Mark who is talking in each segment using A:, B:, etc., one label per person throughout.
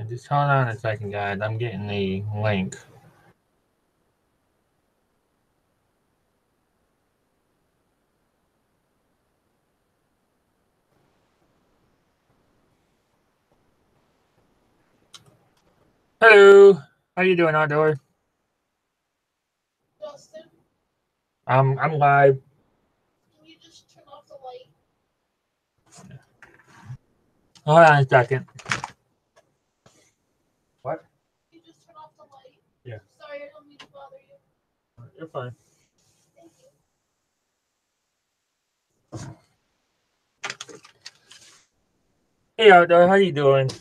A: Just hold on a second, guys. I'm getting the link. Hello. How you doing, Outdoor?
B: Justin,
A: I'm live.
B: can you just turn off the light?
A: Hold on a second. What?
B: Can you just turn off the light?
A: Yeah.
B: Sorry, I don't mean to bother you.
A: You're fine.
B: Thank you.
A: Hey, Outdoor. How you doing?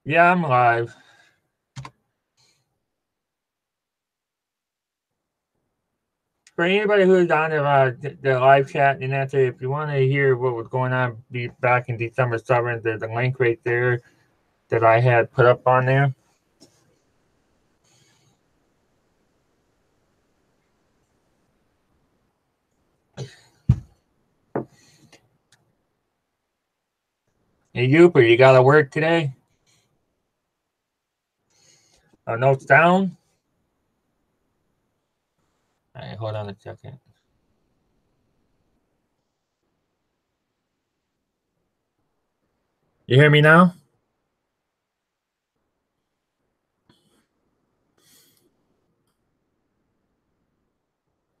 A: Yeah, I'm live. For anybody who's on the live chat and that's it, if you want to hear what was going on back in December 7th, there's a link right there that I had put up on there. Hey, Youper, you got to work today? Notes down? All right, hold on a second. You hear me now?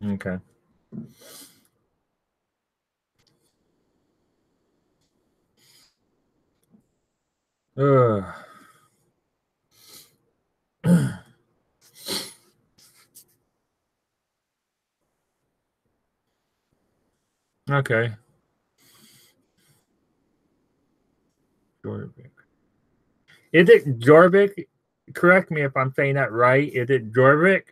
A: Okay. Ugh. Okay. Jorvik. Is it Jorvik? Correct me if I'm saying that right. Is it Jorvik?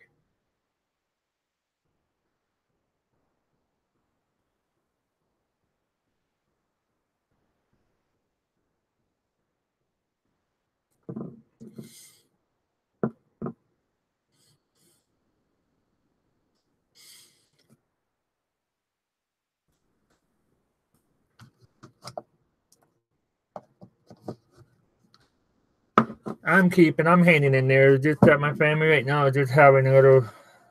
A: I'm hanging in there. Just that my family right now is just having a little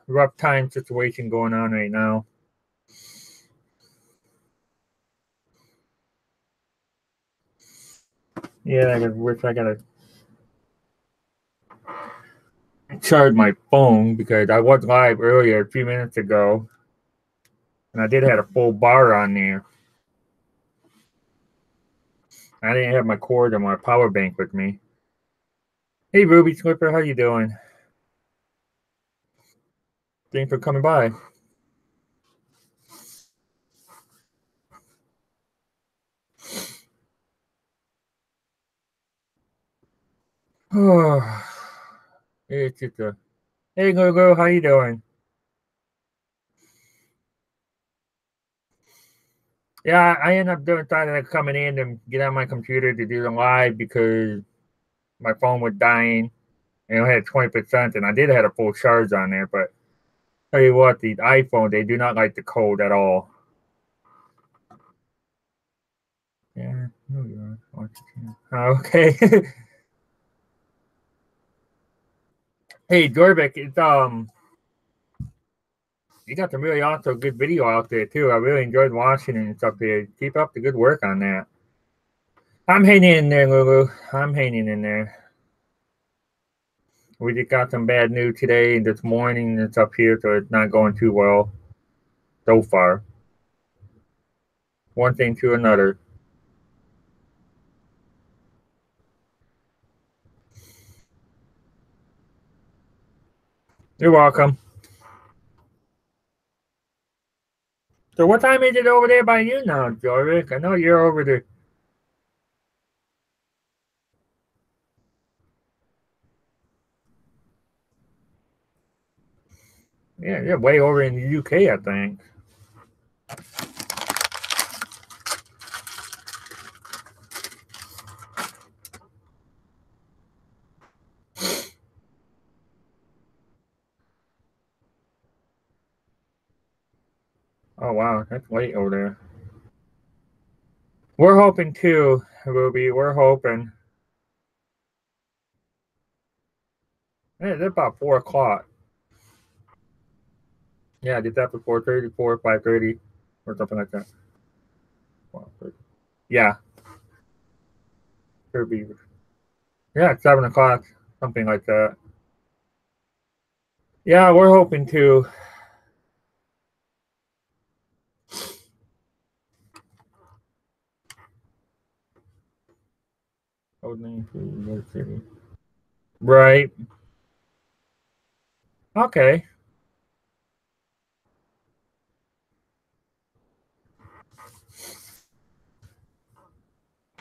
A: rough time situation going on right now. Yeah, I wish I gotta charge my phone because I was live earlier a few minutes ago, and I did have a full bar on there. I didn't have my cord or my power bank with me. Hey, Ruby Slipper, how you doing? Thanks for coming by. Oh, it's just a. Hey, Gogo, how you doing? Yeah, I ended up deciding to coming in and get on my computer to do the live because my phone was dying. And I had 20%, and I did have a full charge on there. But tell you what, the iPhone, they do not like the code at all. Yeah, no, you are. Okay. Hey, Jorvik, it's you got some really awesome good video out there too. I really enjoyed watching it and stuff there. Keep up the good work on that. I'm hanging in there, Lulu. I'm hanging in there. We just got some bad news today and this morning. It's up here, so it's not going too well so far. One thing to another. You're welcome. So what time is it over there by you now, Jorvik? I know you're over there. Yeah, you're way over in the UK, I think. Oh wow, that's late over there. We're hoping too, Ruby. We're hoping. Hey, it's about 4 o'clock. Yeah, I did that for 4:30, 5:30, or something like that. 4:30. Yeah, could be. Yeah, 7 o'clock, something like that. Yeah, we're hoping to. Opening to New City. Right. Okay.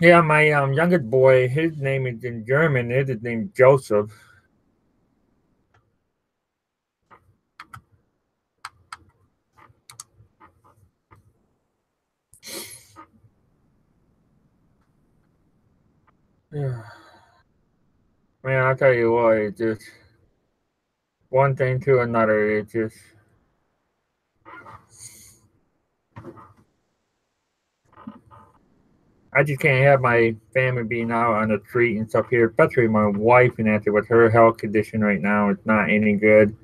A: Yeah, my youngest boy, his name is in German. His name Joseph. Yeah. Man, I tell you what, it's just one thing to another. It's just I just can't have my family being out on the street and stuff here, especially my wife and that with her health condition right now. It's not any good.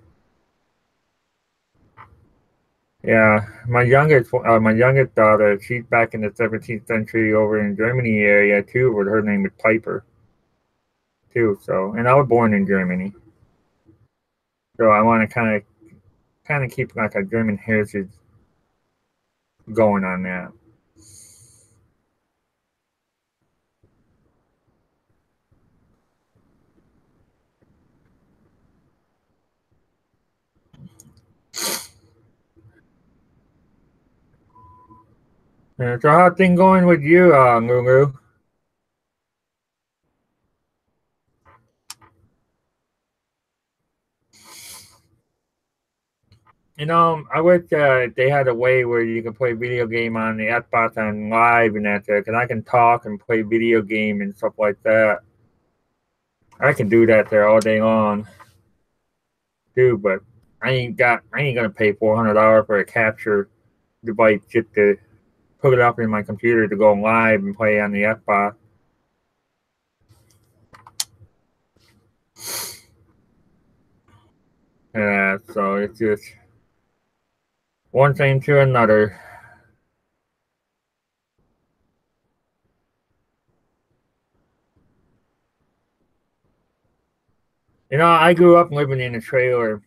A: Yeah, my youngest daughter, she's back in the 17th century over in Germany area too, with her name is Piper too. So, and I was born in Germany, so I want to kind of keep like a German heritage going on that. So how's things going with you, Lulu? I wish they had a way where you can play video game on the Xbox on live and that, because I can talk and play video game and stuff like that. I can do that there all day long, too. But I ain't gonna pay $400 for a capture device just to hook it up in my computer to go live and play on the Xbox. So it's just one thing to another. I grew up living in a trailer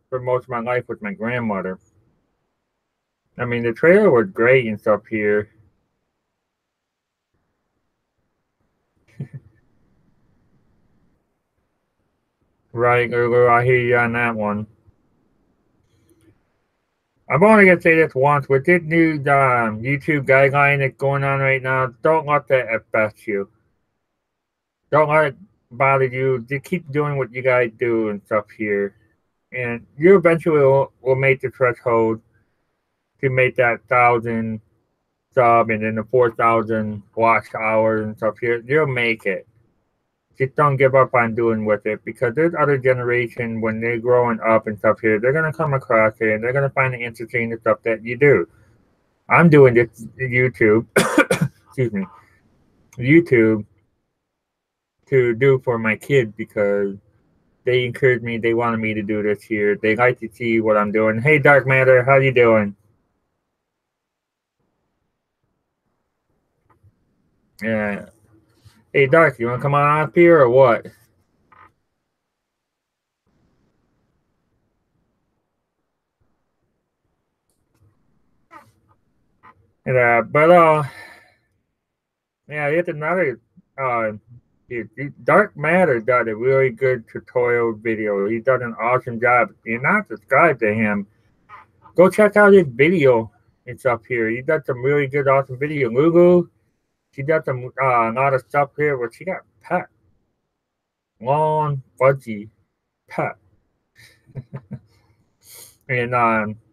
A: for most of my life with my grandmother. I mean, the trailer was great and stuff here. Right, Lulu, I hear you on that one. I'm only gonna say this once with this new YouTube guideline that's going on right now. Don't let that affect you. Don't let it bother you. Just keep doing what you guys do and stuff here, and you eventually will make the threshold to make that 1,000 sub and then the 4,000 watch hours and stuff here. You'll make it. Just don't give up on doing with it, because there's other generation when they're growing up and stuff here, they're gonna come across it and they're gonna find it interesting the stuff that you do. I'm doing this YouTube, excuse me, YouTube to do for my kids because they encouraged me. They wanted me to do this here. They like to see what I'm doing. Hey, Dark Matter, how you doing? Yeah. Hey, Dark, you want to come on up here or what? But yeah, it's another uh, Dark Matter did a really good tutorial video. He done an awesome job. If you're not subscribed to him, go check out his video. It's up here. He done some really good, awesome video. Lulu, she done some a lot of stuff here where she got pet, long, fuzzy pet. And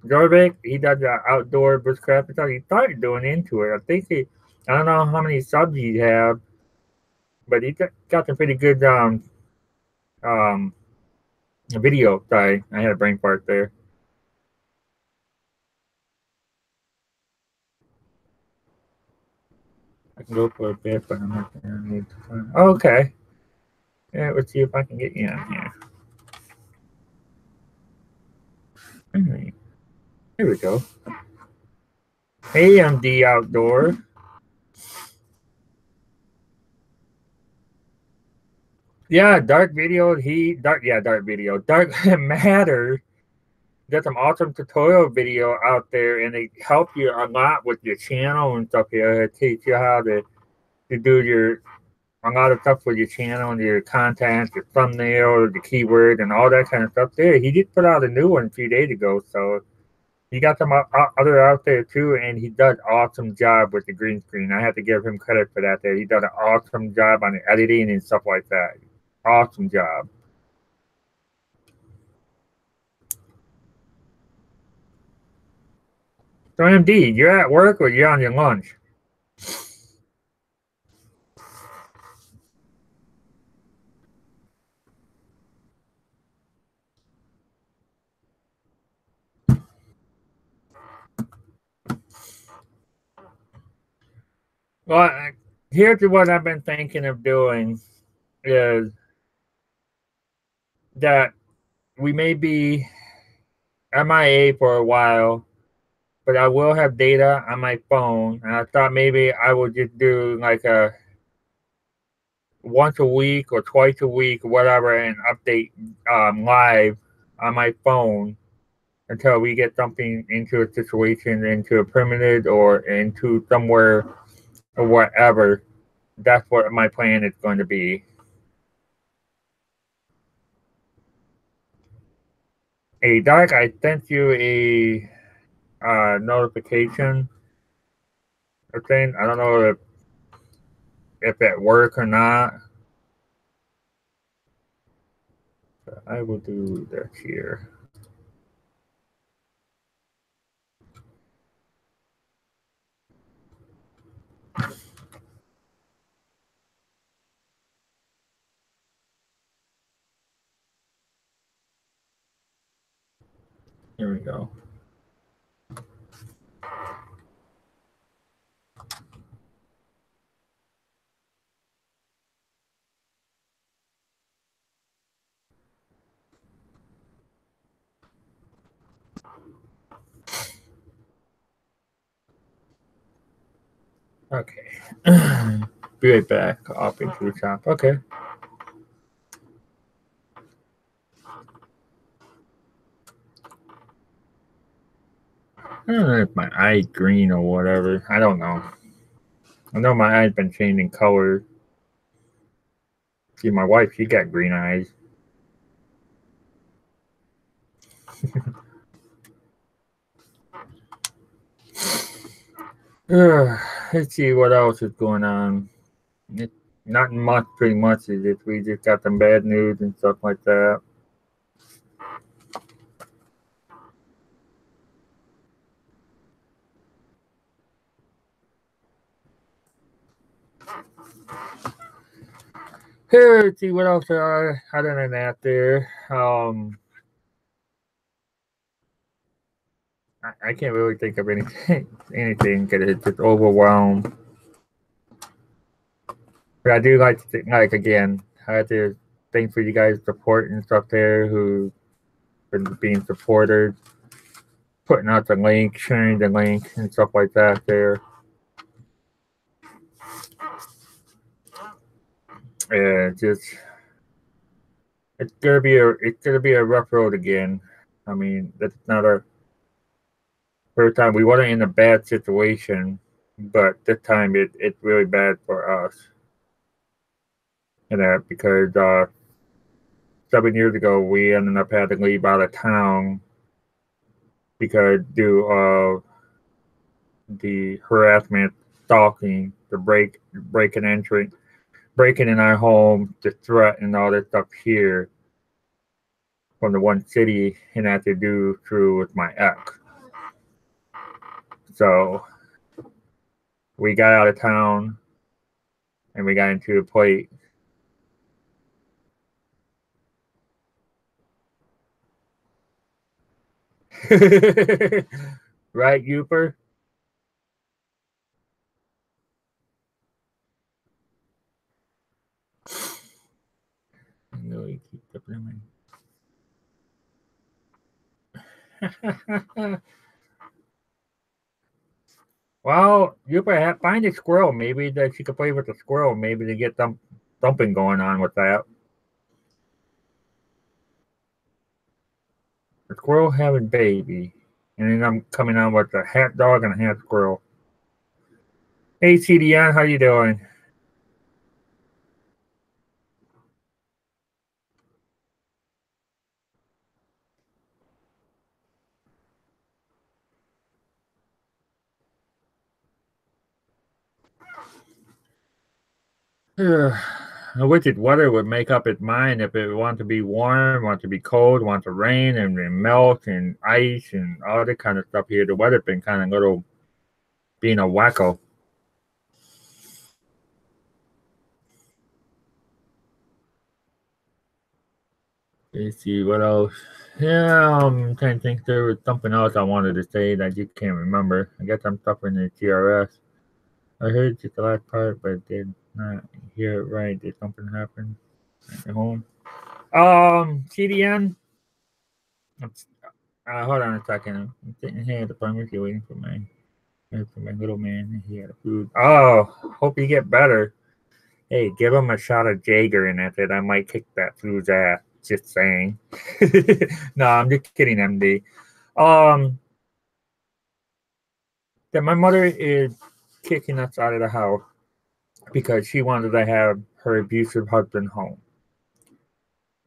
A: Jorvik, he does the outdoor bushcraft stuff. He started doing into it. I don't know how many subs he have, but he got some pretty good um video. Sorry, I had a brain fart there. can go for a bit, but I'm not gonna need to find. Oh, okay. Yeah, let's see if I can get you on here. Alright. There we go. Hey, I'm D Outdoor. Yeah, Dark Video. Dark Video. Dark Matter. Got some awesome tutorial video out there, and they help you a lot with your channel and stuff here. They teach you how to do your a lot of stuff with your channel and your content, your thumbnail, the keyword, and all that kind of stuff. There, he did put out a new one a few days ago, so he got some other out there too, and he does awesome job with the green screen. I have to give him credit for that. There, he does an awesome job on the editing and stuff like that. Awesome job. So MD, you're at work or you're on your lunch? Well, here's what I've been thinking of doing is that we may be MIA for a while, but I will have data on my phone. And I thought maybe I would just do like a once a week or twice a week, whatever, and update live on my phone until we get something into a situation, into a permanent or into somewhere or whatever. That's what my plan is going to be. Hey, Doc, I sent you a notification or thing. I don't know if it worked or not. But I will do that here. Here we go. Okay. Be right back. Off into the shop. Okay. I don't know if my eye's green or whatever. I don't know. I know my eye's been changing color. See, my wife, she got green eyes. Let's see what else is going on. Not much, pretty much. Is it? We just got some bad news and stuff like that. Here, let's see what else are other than that there. I can't really think of anything because it's just overwhelmed. But I do like to think, like again, I have to thank for you guys' support and stuff there who been being supported, putting out the link, sharing the link and stuff like that there. Yeah, just it's gonna be a rough road again. I mean, that's not our first time. We weren't in a bad situation, but this time it's really bad for us. And that because 7 years ago we ended up having to leave out of town because due of the harassment, stalking, the breaking entry, breaking in our home, the threat and all that stuff here from the one city and had to do through with my ex. So we got out of town and we got into a plate. Right, Uper? Well, you better find a squirrel. Maybe that you could play with the squirrel. Maybe to get some thumping going on with that. The squirrel having baby, and then I'm coming on with a hat dog and a hat squirrel. Hey, CDN, how you doing? A wicked weather would make up its mind if it want to be warm, want to be cold, want to rain and melt and ice and all that kind of stuff here. The weather been kind of little being a wacko. Let's see what else. Yeah, I'm trying to think there was something else I wanted to say that you can't remember. I guess I'm suffering the TRS. I heard just the last part, but did not hear it right. Did something happen at home? CDN. Hold on a second. I'm sitting here at the pharmacy waiting for my little man. He had a food. Oh, hope you get better. Hey, give him a shot of Jaeger in it. I might kick that flu's ass. Just saying. No, I'm just kidding, MD. That my mother is kicking us out of the house because she wanted to have her abusive husband home.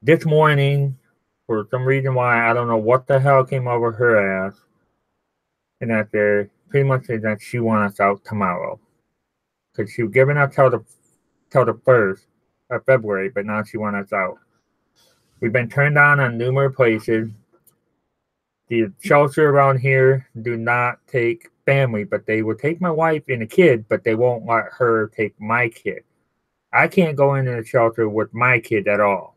A: This morning, for some reason why I don't know what the hell came over her ass, and that they're pretty much saying that she wants us out tomorrow because she was giving us till the 1st of February, but now she wants us out. We've been turned down on numerous places. The shelter around here do not take family, but they will take my wife and a kid, but they won't let her take my kid. I can't go into the shelter with my kid at all.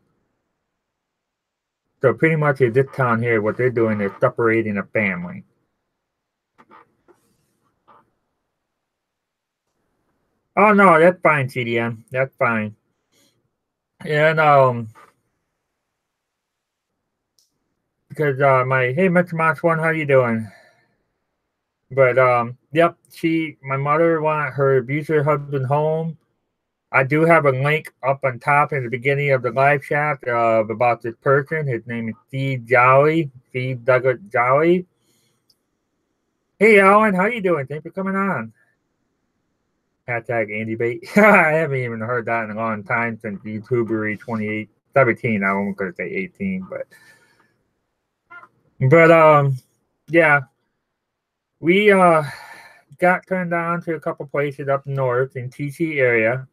A: So pretty much in this town here, what they're doing is separating a family. Oh no, that's fine, CDM. That's fine. And because hey Mr. Mox One, how you doing? But yep, my mother wanted her abusive husband home. I do have a link up on top in the beginning of the live chat about this person. His name is Steve Jolly, Steve Douglas Jolly. Hey Alan, how you doing? Thanks for coming on. Hashtag Andy Bait. I haven't even heard that in a long time since YouTubery 2017. I won't gonna say 18, but yeah, we got turned on to a couple places up north in TC area,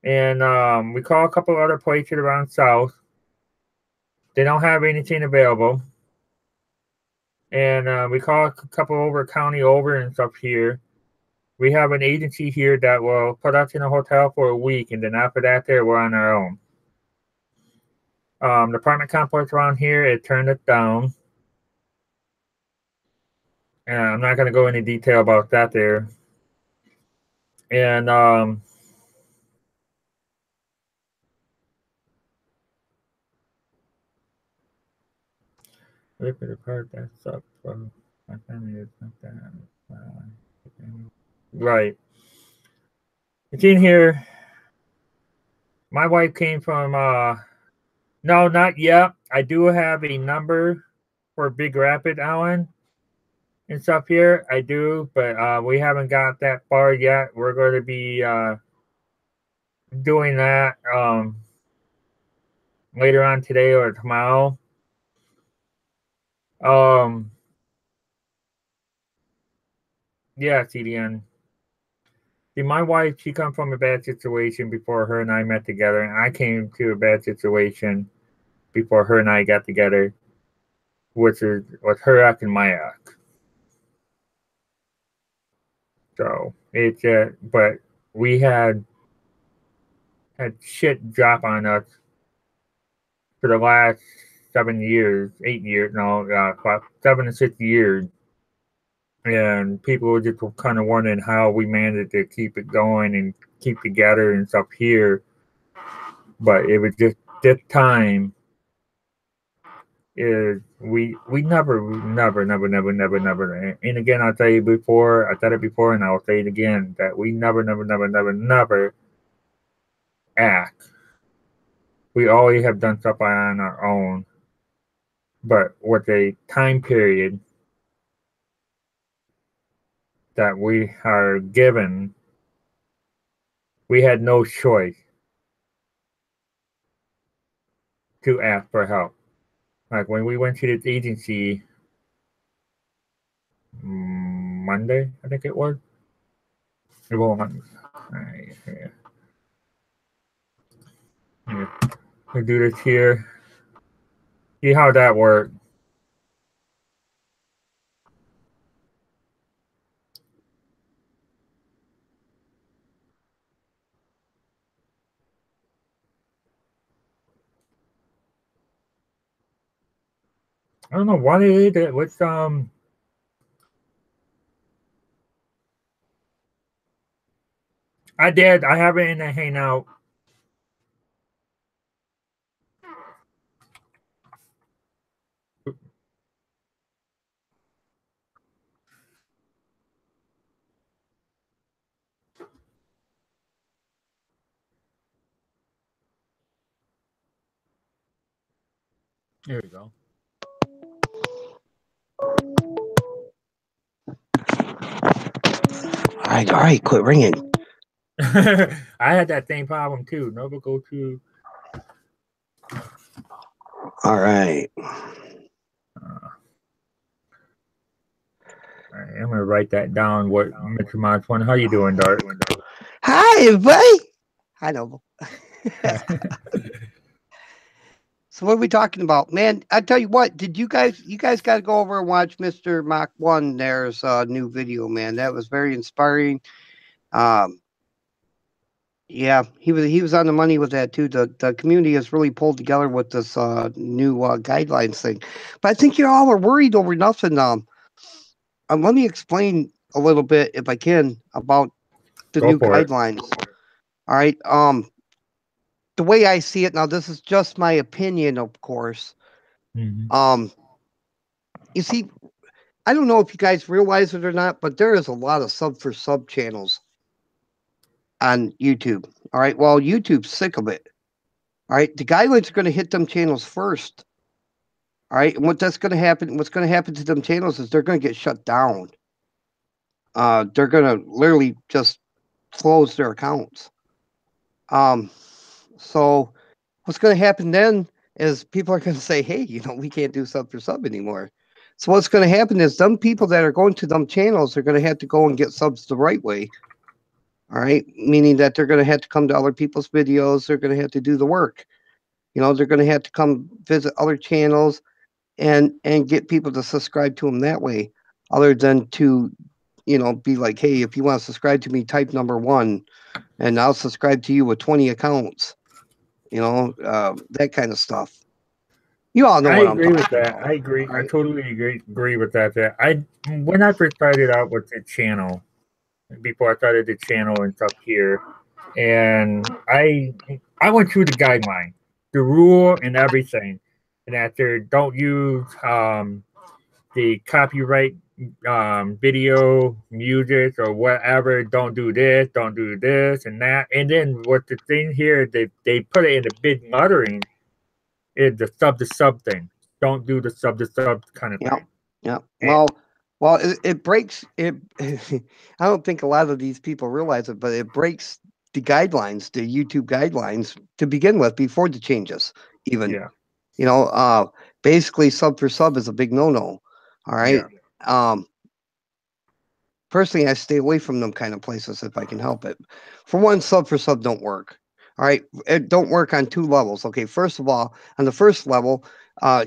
A: and we call a couple other places around south. They don't have anything available, and we call a couple over county over and stuff here. We have an agency here that will put us in a hotel for a week, and then after that, we're on our own. The apartment complex around here, it turned us down. And I'm not going to go into detail about that there. And rip it apart. That sucks. My family is not that. Right. It's in here. My wife came from no, not yet. I do have a number for Big Rapid, Alan, and stuff here. I do, but we haven't got that far yet. We're going to be doing that later on today or tomorrow. Yeah, CDN. See, my wife, she come from a bad situation before her and I met together, and I came to a bad situation before her and I got together, which is with her ex and my ex. So it's but we had shit drop on us for the last 7 years, 8 years, no, 7 to 6 years. And people were just kind of wondering how we managed to keep it going and keep together and stuff here. But it was just this time is we never. And again, I'll tell you before, I said it before, and I'll say it again that we never act. We always have done stuff on our own, but with a time period that we are given, we had no choice to ask for help. Like when we went to this agency Monday, I think it was. It was Monday. Yeah. We do this here. See how that works. I don't know what it is. What's I did. I have it in the Hangout. There we go.
C: All right, quit ringing.
A: I had that same problem too. Never go to.
C: All right.
A: I'm gonna write that down. What Mr. Mod1? How you doing, Dart?
C: Hi, everybody. Hi, Noble. So what are we talking about, man? I tell you what, did you guys got to go over and watch Mr. Mach 1 there's new video, man. That was very inspiring. Yeah, he was on the money with that too. The community has really pulled together with this new guidelines thing. But I think you all are worried over nothing. Let me explain a little bit, if I can, about the new guidelines. All right. The way I see it now, this is just my opinion, of course.
A: Mm-hmm.
C: You see, I don't know if you guys realize it or not, but there is a lot of sub channels on YouTube. All right. Well, YouTube's sick of it. All right. The guidelines are going to hit them channels first. All right. And what's going to happen to them channels is they're going to get shut down. They're going to literally just close their accounts. So what's going to happen then is people are going to say, hey, we can't do sub for sub anymore. So what's going to happen is them people that are going to them channels are going to have to go and get subs the right way. All right. Meaning that they're going to have to come to other people's videos. They're going to have to do the work. They're going to have to come visit other channels and get people to subscribe to them that way, other than to, be like, hey, if you want to subscribe to me, type number 1 and I'll subscribe to you with 20 accounts. That kind of stuff. You all know what I'm talking about.
A: I agree. Right. I totally agree with that. When I first started out with the channel, before I started the channel and stuff here, and I went through the guideline, the rule and everything, and after don't use the copyright video, music, or whatever. Don't do this, and that. And then what the thing here, they put it in the big muttering, is the sub thing. Don't do the sub kind of thing.
C: Yeah. Well, it breaks it. I don't think a lot of these people realize it, but it breaks the guidelines, the YouTube guidelines to begin with, before the changes even. Yeah. Basically sub for sub is a big no-no. All right. Yeah. Personally, I stay away from them kind of places if I can help it. For one, sub for sub don't work. All right. It don't work on 2 levels. Okay. First of all, on the first level,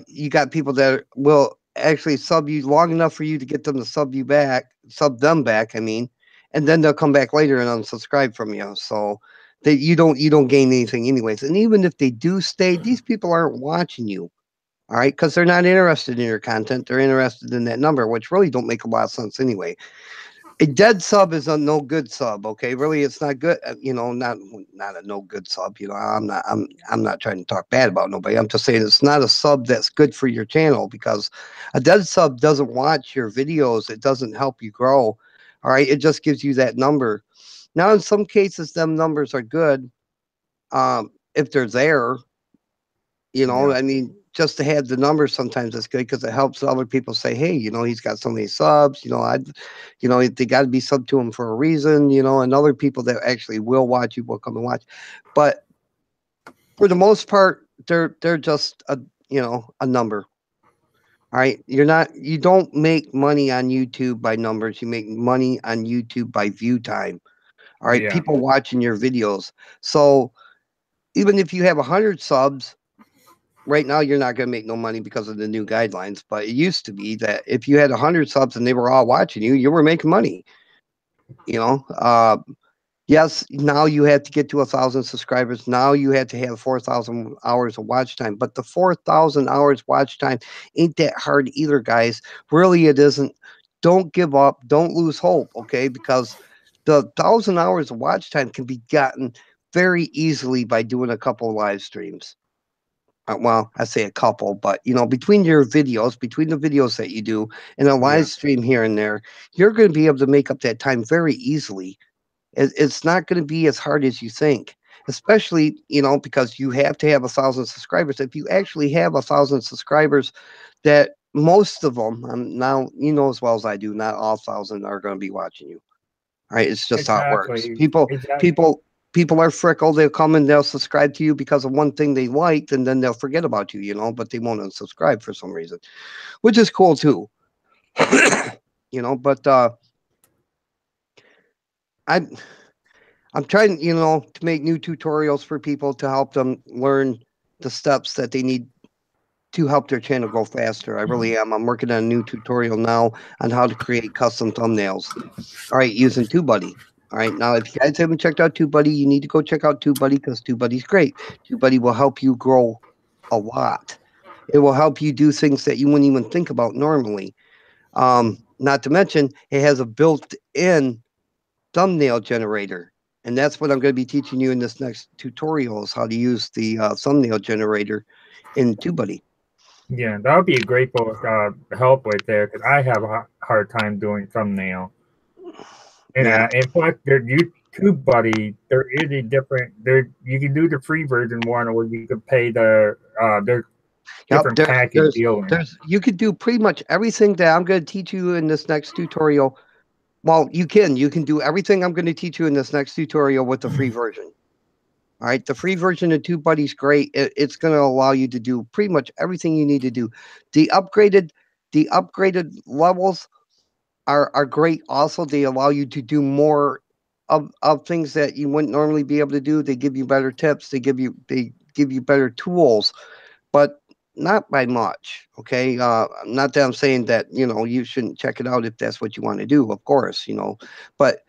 C: you got people that will actually sub you long enough for you to get them to sub them back. I mean, and then they'll come back later and unsubscribe from you. So you don't gain anything anyways. And even if they do stay, these people aren't watching you. All right. Because they're not interested in your content. They're interested in that number, which really don't make a lot of sense anyway. A dead sub is a no good sub. Okay, really, it's not good. Not a no good sub. I'm not trying to talk bad about nobody. I'm just saying it's not a sub that's good for your channel, because a dead sub doesn't watch your videos. It doesn't help you grow. All right, it just gives you that number. Now, in some cases, them numbers are good, if they're there.
A: Yeah.
C: I mean, just to have the numbers sometimes is good, because it helps other people say, hey, he's got so many subs, they got to be sub to him for a reason, and other people that actually will watch you will come and watch. But for the most part, they're just a number. All right. You don't make money on YouTube by numbers. You make money on YouTube by view time. All right.
A: Yeah.
C: People watching your videos. So even if you have 100 subs, right now you're not going to make no money because of the new guidelines, but it used to be that if you had 100 subs and they were all watching you, you were making money. Yes, now you have to get to 1,000 subscribers. Now you have to have 4,000 hours of watch time, but the 4,000 hours watch time ain't that hard either, guys. Really, it isn't. Don't give up. Don't lose hope. Okay. Because the 1,000 hours of watch time can be gotten very easily by doing a couple of live streams. Well, I say a couple, but between the videos that you do and a live stream here and there, you're going to be able to make up that time very easily. It's not going to be as hard as you think, especially, because you have to have 1,000 subscribers. If you actually have 1,000 subscribers, that most of them, now, as well as I do, not all 1,000 are going to be watching you. All right. It's just how it works.
A: Exactly.
C: People are fickle. They'll come and they'll subscribe to you because of one thing they liked, and then they'll forget about you, but they won't unsubscribe for some reason, which is cool too. But I'm trying, to make new tutorials for people to help them learn the steps that they need to help their channel go faster. I really am. I'm working on a new tutorial now on how to create custom thumbnails. All right, using TubeBuddy. All right, now if you guys haven't checked out TubeBuddy, you need to go check out TubeBuddy, because TubeBuddy's great. TubeBuddy will help you grow a lot. It will help you do things that you wouldn't even think about normally. Not to mention, it has a built-in thumbnail generator. And that's what I'm going to be teaching you in this next tutorial, is how to use the thumbnail generator in TubeBuddy.
A: Yeah, that would be a great help right there, because I have a hard time doing thumbnail. And in fact, their TubeBuddy, there is a different. You can do the free version one, or you can pay their different package deal.
C: You could do pretty much everything that I'm going to teach you in this next tutorial. Well, you can do everything I'm going to teach you in this next tutorial with the free version. All right, the free version of TubeBuddy is great. It's going to allow you to do pretty much everything you need to do. The upgraded levels are great. Also, they allow you to do more of things that you wouldn't normally be able to do. They give you better tips. They give you better tools, but not by much. Okay, not that I'm saying that you shouldn't check it out if that's what you want to do. Of course, but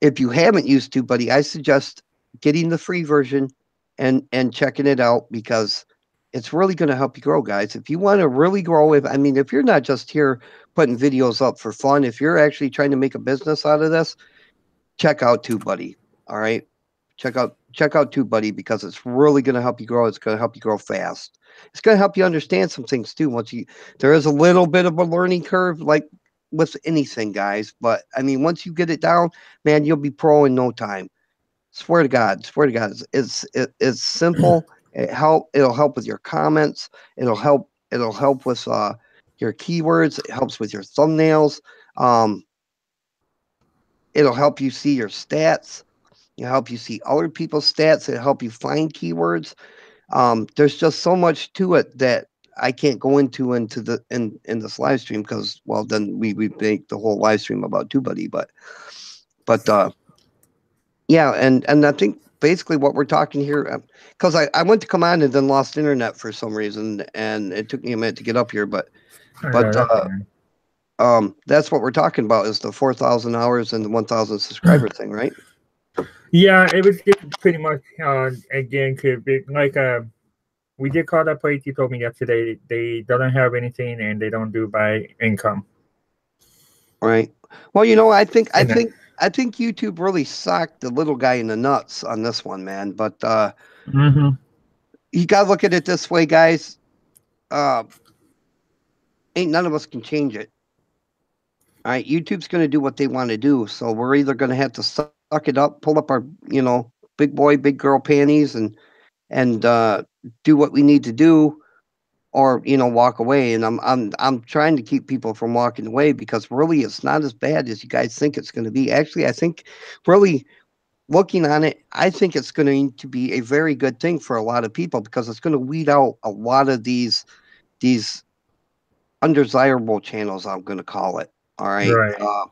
C: if you haven't used TubeBuddy, I suggest getting the free version and checking it out, because it's really going to help you grow, guys. If you want to really grow, if you're not just here putting videos up for fun, if you're actually trying to make a business out of this, check out TubeBuddy. All right, check out TubeBuddy, because it's really going to help you grow. It's going to help you grow fast. It's going to help you understand some things too. There is a little bit of a learning curve, like with anything, guys. But once you get it down, man, you'll be pro in no time. Swear to God, it's simple. It'll help with your comments. It'll help with your keywords. It helps with your thumbnails. It'll help you see your stats. It'll help you see other people's stats. It'll help you find keywords. There's just so much to it that I can't go into in this live stream, because, well, then we make the whole live stream about TubeBuddy. But yeah, and I think basically what we're talking here, because I went to come on and then lost internet for some reason, and it took me a minute to get up here, but that's what we're talking about, is the 4,000 hours and the 1,000 subscriber thing, right?
A: Yeah, it was just pretty much again, like we did call that place. You told me yesterday they don't have anything, and they don't do by income.
C: Right. Well, you know,
A: And
C: I think YouTube really socked the little guy in the nuts on this one, man. But
A: mhm.
C: you gotta look at it this way, guys. Uh, ain't none of us can change it. All right, YouTube's gonna do what they want to do, so we're either gonna have to suck it up, pull up our, you know, big boy, big girl panties, and do what we need to do, or you know, walk away. And I'm trying to keep people from walking away because really, it's not as bad as you guys think it's going to be. Actually, I think really looking on it, I think it's going to be a very good thing for a lot of people because it's going to weed out a lot of these undesirable channels. I'm going to call it. All right.
A: Right.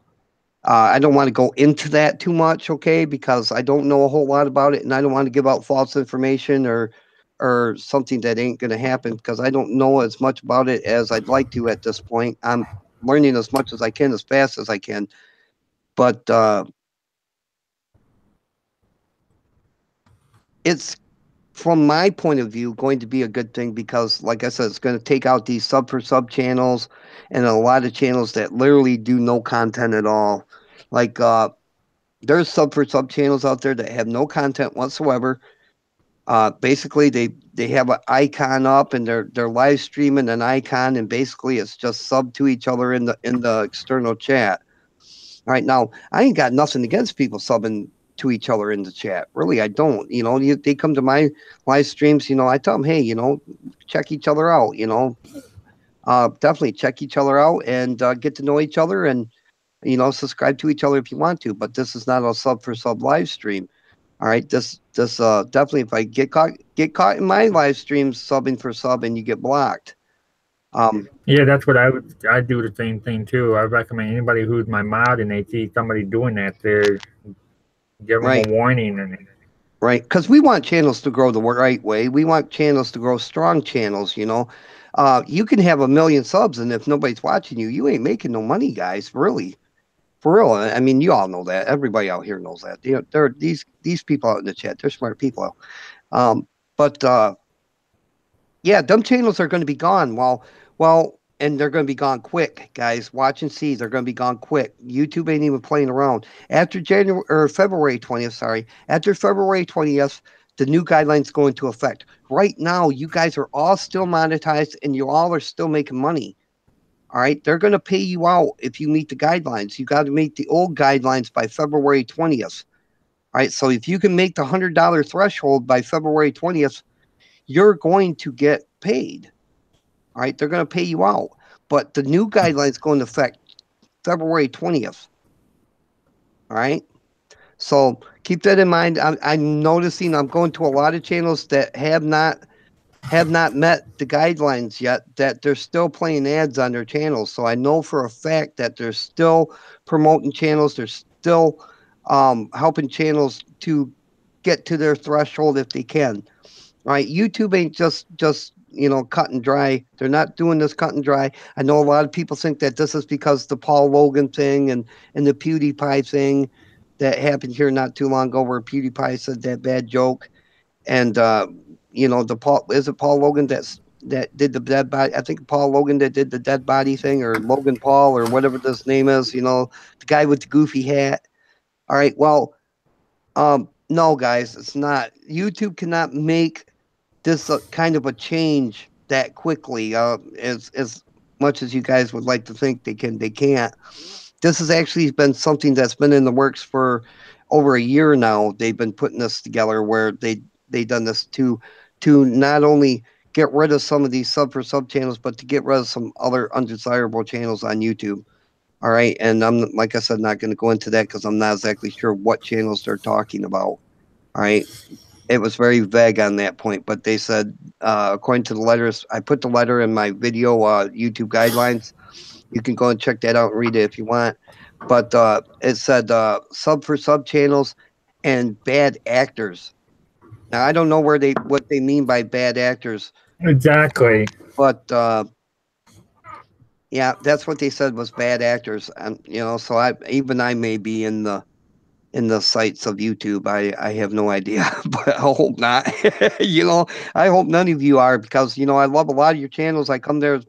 C: I don't want to go into that too much, okay? Because I don't know a whole lot about it, and I don't want to give out false information or something that ain't going to happen because I don't know as much about it as I'd like to at this point. I'm learning as much as I can, as fast as I can, but it's from my point of view going to be a good thing because, like I said, it's going to take out these sub for sub channels and a lot of channels that literally do no content at all, like there's sub for sub channels out there that have no content whatsoever. Basically, they have an icon up and they're live streaming an icon, and basically it's just sub to each other in the external chat. All right, now I ain't got nothing against people subbing to each other in the chat. Really, I don't. You know, they come to my live streams. You know, I tell them, hey, you know, check each other out. You know, definitely check each other out and get to know each other and you know, subscribe to each other if you want to, but this is not a sub for sub live stream. All right. This definitely if I get caught in my live streams subbing for sub and you get blocked.
A: Yeah, that's what I do the same thing too. I recommend anybody who's my mod and they see somebody doing that, they give them a
C: Right.
A: warning. And
C: Right. Because we want channels to grow the right way. We want channels to grow strong channels, you know. You can have 1 million subs and if nobody's watching you, you ain't making no money, guys. Really. For real. I mean, you all know that. Everybody out here knows that. You know, there are these people out in the chat. They're smart people. But yeah, dumb channels are going to be gone. Well, and they're going to be gone quick, guys. Watch and see. They're going to be gone quick. YouTube ain't even playing around. After January or February 20th, sorry. After February 20th, the new guidelines go into effect. Right now, you guys are all still monetized and you all are still making money. All right. They're going to pay you out if you meet the guidelines. You got to meet the old guidelines by February 20th. All right. So if you can make the $100 threshold by February 20th, you're going to get paid. All right. They're going to pay you out. But the new guidelines go into effect February 20th. All right. So keep that in mind. I'm noticing I'm going to a lot of channels that have not met the guidelines yet, that they're still playing ads on their channels. So I know for a fact that they're still promoting channels. They're still helping channels to get to their threshold if they can. Right? YouTube ain't just you know cut and dry. They're not doing this cut and dry. I know a lot of people think that this is because the Paul Logan thing and the PewDiePie thing that happened here not too long ago, where PewDiePie said that bad joke. And you know, the Paul is it Paul Logan that did the dead body? I think Paul Logan that did the dead body thing, or Logan Paul, or whatever this name is. You know, the guy with the goofy hat. All right, well, no, guys, it's not. YouTube cannot make this kind of a change that quickly. As much as you guys would like to think they can, they can't. This has actually been something that's been in the works for over a year now. They've been putting this together where they done this to not only get rid of some of these sub for sub channels, but to get rid of some other undesirable channels on YouTube. All right, and I'm like I said, not going to go into that because I'm not exactly sure what channels they're talking about. All right, it was very vague on that point, but they said according to the letters, I put the letter in my video YouTube guidelines. You can go and check that out and read it if you want. But it said sub for sub channels and bad actors. Now I don't know what they mean by bad actors,
A: exactly.
C: but yeah, that's what they said was bad actors. You know, so I may be in the sites of YouTube. I have no idea, but I hope not. You know, I hope none of you are because you know I love a lot of your channels. I come there.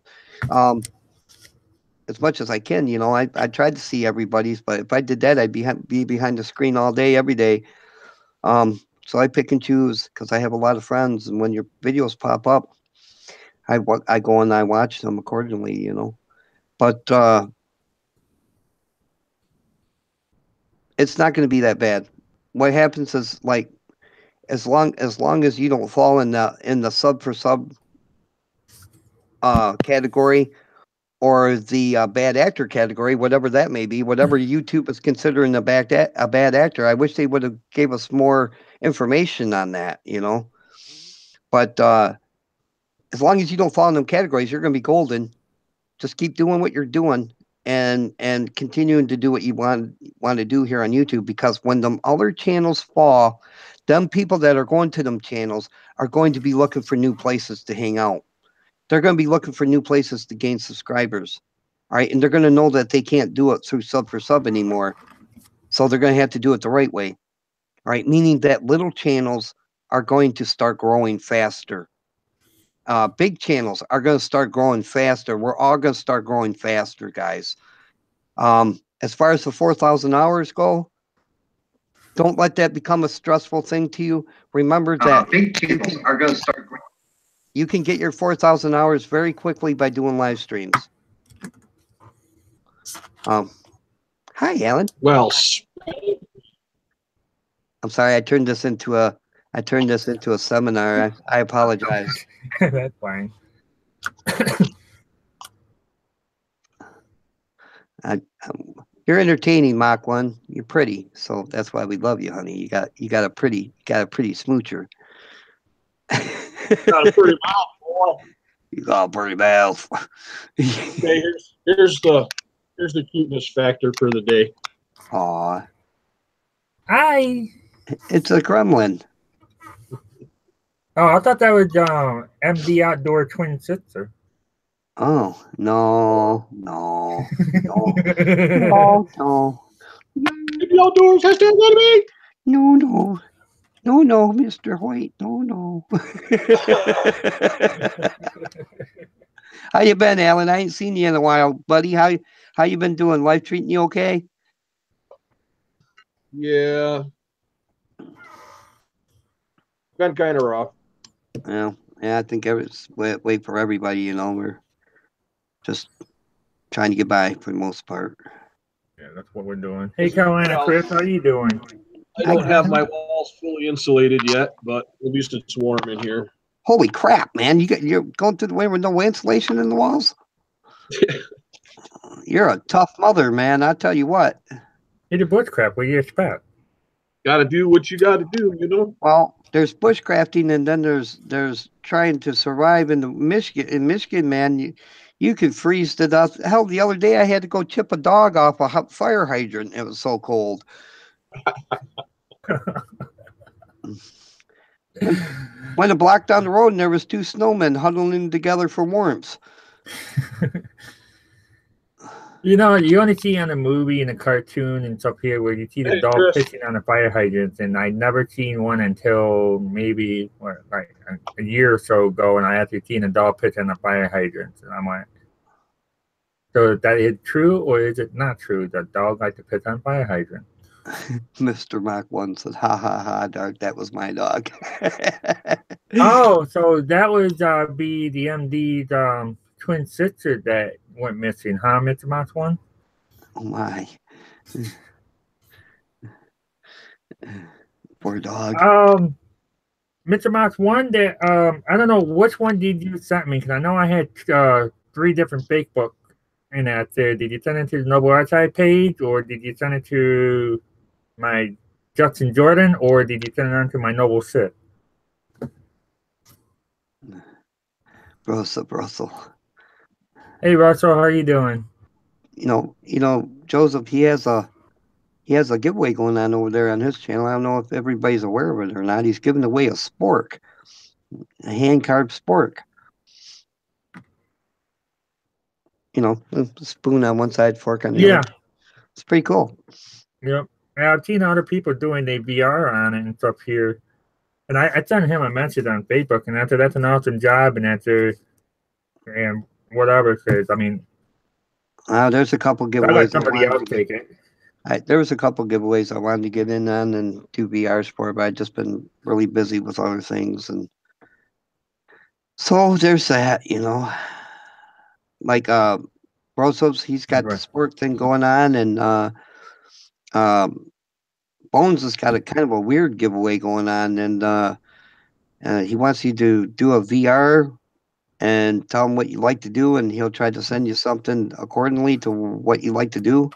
C: as much as I can. You know, I tried to see everybody's, but if I did that, I'd be behind the screen all day, every day. So I pick and choose because I have a lot of friends, and when your videos pop up, I go and I watch them accordingly. You know, but it's not going to be that bad. What happens is like as long as you don't fall in the sub for sub category or the bad actor category, whatever that may be, whatever YouTube is considering a bad actor. I wish they would have gave us more information on that, you know. But as long as you don't fall in them categories, you're going to be golden. Just keep doing what you're doing and continuing to do what you want to do here on YouTube, because when them other channels fall, them people that are going to them channels are going to be looking for new places to hang out. They're going to be looking for new places to gain subscribers. All right. And they're going to know that they can't do it through sub for sub anymore. So they're going to have to do it the right way. All right. Meaning that little channels are going to start growing faster. Big channels are going to start growing faster. We're all going to start growing faster, guys. As far as the 4,000 hours go, don't let that become a stressful thing to you. Remember that
D: Big channels are going to start growing.
C: you can get your 4,000 hours very quickly by doing live streams. Hi, Alan.
E: Well,
C: I'm sorry. I turned this into a seminar. I apologize.
A: That's fine.
C: You're entertaining, Mach 1. You're pretty, so that's why we love you, honey. You got a pretty smoocher.
E: got a pretty mouth, boy.
C: You got a pretty mouth.
E: Okay, here's the cuteness factor for the day.
C: Aw,
A: Hi.
C: it's a gremlin.
A: Oh, I thought that was MD Outdoor Twin Sister.
C: Oh, no.
E: The outdoors has to be.
C: No, Mr. White. No. How you been, Alan? I ain't seen you in a while, buddy. How you been doing? Life treating you okay?
E: Yeah. Been kind of rough.
C: Yeah, I think it's wait for everybody, you know. We're just trying to get by for the most part.
A: Yeah, that's what we're doing. Hey, Carolina, Chris, how you doing?
E: I don't have my walls fully insulated yet, but at least it's warm in here.
C: Holy crap, man! You're going through the winter with no insulation in the walls. You're a tough mother, man. I tell you what.
A: Hey, the bushcraft, what do you expect?
E: Got to do what you got to do, you know.
C: Well, there's bushcrafting, and then there's trying to survive in Michigan. In Michigan, man, you could freeze to death. Hell, the other day I had to go chip a dog off a fire hydrant. It was so cold. Went a block down the road, and there was two snowmen huddling together for warmth.
A: You know, you only see on a movie and a cartoon and stuff here where you see the
E: Hey,
A: dog
E: Chris.
A: pissing on the fire hydrants, and I never seen one until maybe like a year or so ago, and I actually seen a dog piss on the fire hydrants, and I'm like, so that is true or is it not true that dogs like to piss on fire hydrants?
C: Mr. Mach 1 said, ha ha ha, Dark, that was my dog.
A: Oh, so that was be the MD's twin sister that went missing, huh, Mr. Moss 1?
C: Oh my. Poor dog.
A: Mr. Moss 1, that I don't know which one did you send me, because I know I had 3 different Facebook in that there. Did you send it to the Noble Archive page, or did you send it to my Justin Jordan, or did you send it on to my Noble Sith?
C: Russell.
A: Hey Russell, how are you doing?
C: You know, Joseph, he has a giveaway going on over there on his channel. I don't know if everybody's aware of it or not. He's giving away a spork, a hand carved spork. You know, a spoon on one side, fork on the
A: Yeah.
C: other. It's pretty cool.
A: Yep. Yeah, I've seen other people doing the VR on it and stuff here. And I sent him a message on Facebook, and that's an awesome job, and and whatever, because I mean,
C: There's a couple
A: I
C: giveaways.
A: let somebody else take it.
C: There was a couple giveaways I wanted to get in on and do VRs for, but I've just been really busy with other things, and so there's that. Like Brosos, he's got the
A: Right.
C: sport thing going on, and Bones has got a kind of a weird giveaway going on, and he wants you to do a VR and tell him what you like to do, and he'll try to send you something accordingly to what you like to do.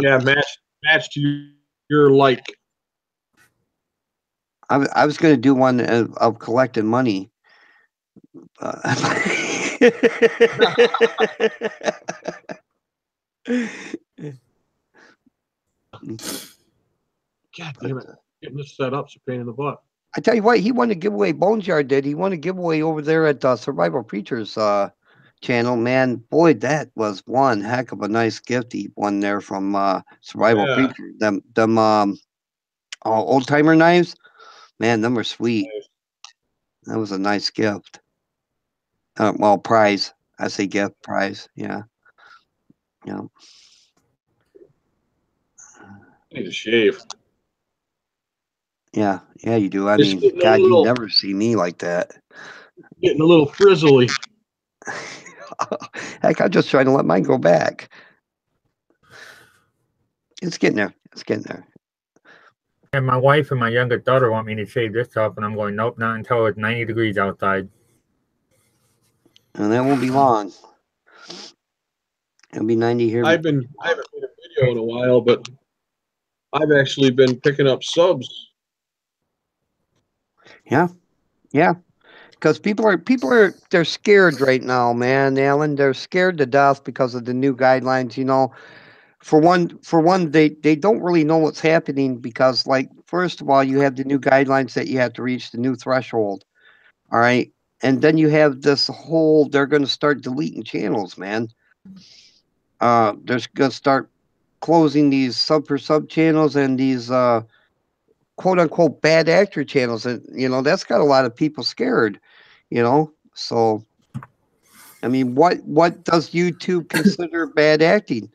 E: Yeah, match to your like.
C: I was going to do one of collecting money.
E: God damn it. Getting this set up's a pain in the butt.
C: I tell you what, he won a giveaway. Boneyard did. He won a giveaway over there at Survival Preachers channel. Man, boy, that was one heck of a nice gift he won there from Survival
E: Yeah.
C: Preachers. Them old timer knives, man, them were sweet. That was a nice gift. Well, prize. I say gift, prize. Yeah. Yeah.
E: I need to shave.
C: Yeah, you do. I
E: It's
C: mean,
E: getting a
C: God, you
E: little-
C: never see me like that.
E: Getting a little frizzly.
C: Heck, I'm just trying to let mine go back. It's getting there. It's getting there.
A: And my wife and my younger daughter want me to shave this off, and I'm going, nope, not until it's 90 degrees outside.
C: And that won't be long. It'll be 90 here.
E: I haven't made a video in a while, but I've actually been picking up subs.
C: Yeah. Because people are they're scared right now, man, Alan. They're scared to death because of the new guidelines. For one, they don't really know what's happening because, like, first of all, you have the new guidelines that you have to reach the new threshold. All right. And then you have this whole, they're going to start deleting channels, man. They're going to start closing these sub for sub channels and these quote unquote bad actor channels. And, that's got a lot of people scared, So, I mean, what does YouTube consider bad acting?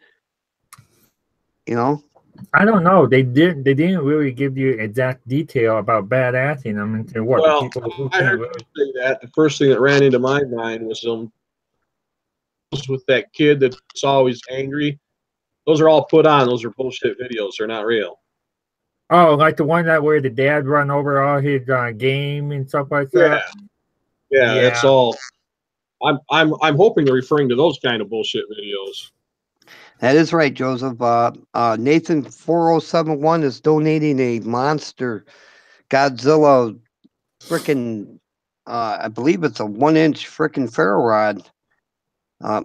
A: I don't know. They didn't really give you exact detail about bad acting. I mean, what
E: Well,
A: people who
E: I
A: can't
E: heard
A: really.
E: you say that. The first thing that ran into my mind was with that kid that's always angry. Those are all put on. Those are bullshit videos. They're not real.
A: Oh, like the one that where the dad run over all his game and stuff like that.
E: Yeah,
A: Yeah.
E: It's all. I'm hoping they're referring to those kind of bullshit videos.
C: That is right, Joseph. Nathan 4071 is donating a monster Godzilla frickin' I believe it's a 1-inch frickin' ferro rod.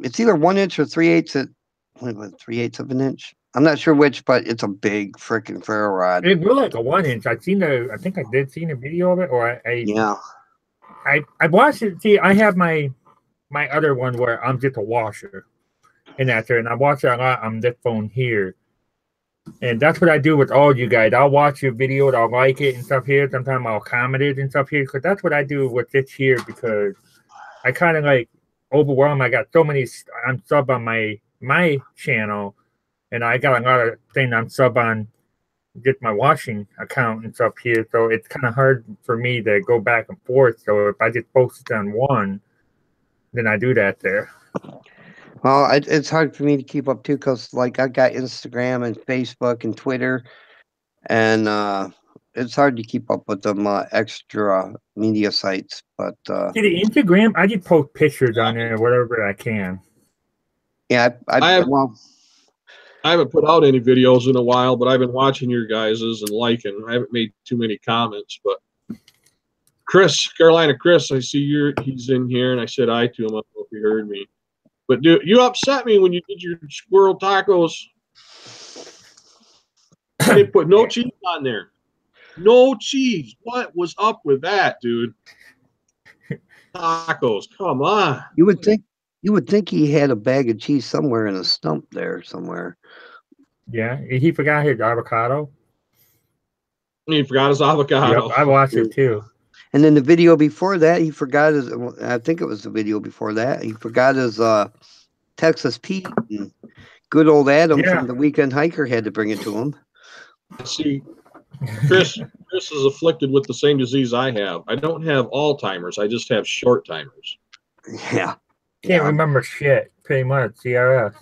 C: It's either 1 inch or 3/8 of an inch. I'm not sure which, but it's a big frickin' ferro rod.
A: It grew like a 1 inch. I think I did see a video of it, or I watched it. See, I have my other one where I'm just a washer, and that's it. And I watch it a lot on this phone here, and that's what I do with all you guys. I'll watch your video, I'll like it and stuff here. Sometimes I'll comment it and stuff here, because that's what I do with this here. Because I kind of like overwhelmed. I got so many. I'm sub on my channel, and I got a lot of things I'm sub on. Get my washing account and stuff here, so it's kind of hard for me to go back and forth. So if I just post it on one, then I do that there.
C: Well, it's hard for me to keep up too, because like I've got Instagram and Facebook and Twitter, and it's hard to keep up with them extra media sites. But
A: See, the Instagram, I just post pictures on there, whatever I can.
C: yeah,
E: I haven't put out any videos in a while, but I've been watching your guys's and liking. I haven't made too many comments, but Carolina Chris, I see he's in here, and I said hi to him. I don't know if you heard me. But dude, you upset me when you did your squirrel tacos. I didn't put no cheese on there. No cheese. What was up with that, dude? Tacos, come on.
C: You would think he had a bag of cheese somewhere in a stump there somewhere.
A: Yeah, he forgot his avocado.
E: He forgot his avocado.
A: Yep, I watched it too.
C: And then the video before that, he forgot his. I think it was the video before that. He forgot his Texas Pete and good old Adam
A: Yeah.
C: from the Weekend Hiker had to bring it to him.
E: See, Chris is afflicted with the same disease I have. I don't have Alzheimer's. I just have short timers.
C: Yeah.
A: Can't remember shit, pretty much. CRS.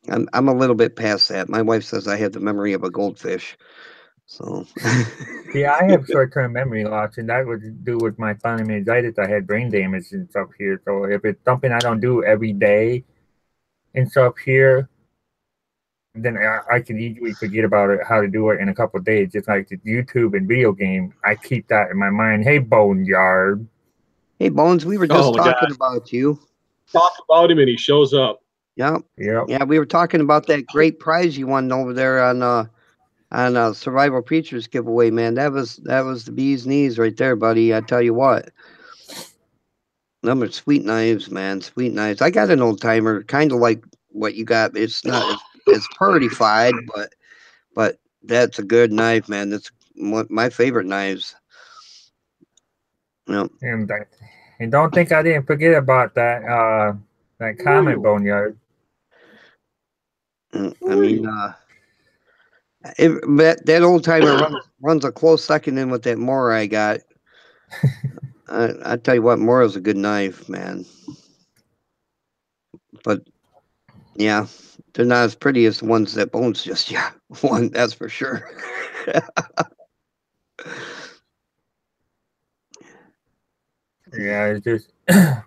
C: I'm a little bit past that. My wife says I have the memory of a goldfish. So
A: Yeah, I have short-term memory loss, and that would do with my spinal meningitis. I had brain damage and stuff here. So if it's something I don't do every day and stuff here, then I can easily forget about it, how to do it in a couple of days. Just like the YouTube and video game, I keep that in my mind. Hey, Boneyard.
C: hey Bones, we were just
E: Oh, my
C: talking
E: God.
C: about you.
E: Talk about him and he shows up.
C: Yeah.
A: Yep.
C: Yeah, we were talking about that great prize you won over there on Survival Preachers giveaway, man. That was the bee's knees right there, buddy. I tell you what. Them are sweet knives, man. Sweet knives. I got an old timer, kind of like what you got. It's not it's purified, but that's a good knife, man. That's one my favorite knives. Yep.
A: And don't think I didn't forget about that comment, Boneyard.
C: I mean, that old timer runs a close second in with that Mora I got. I tell you what, Mora's a good knife, man. But yeah, they're not as pretty as the ones that Bones just won. That's for sure.
A: Yeah, it's just I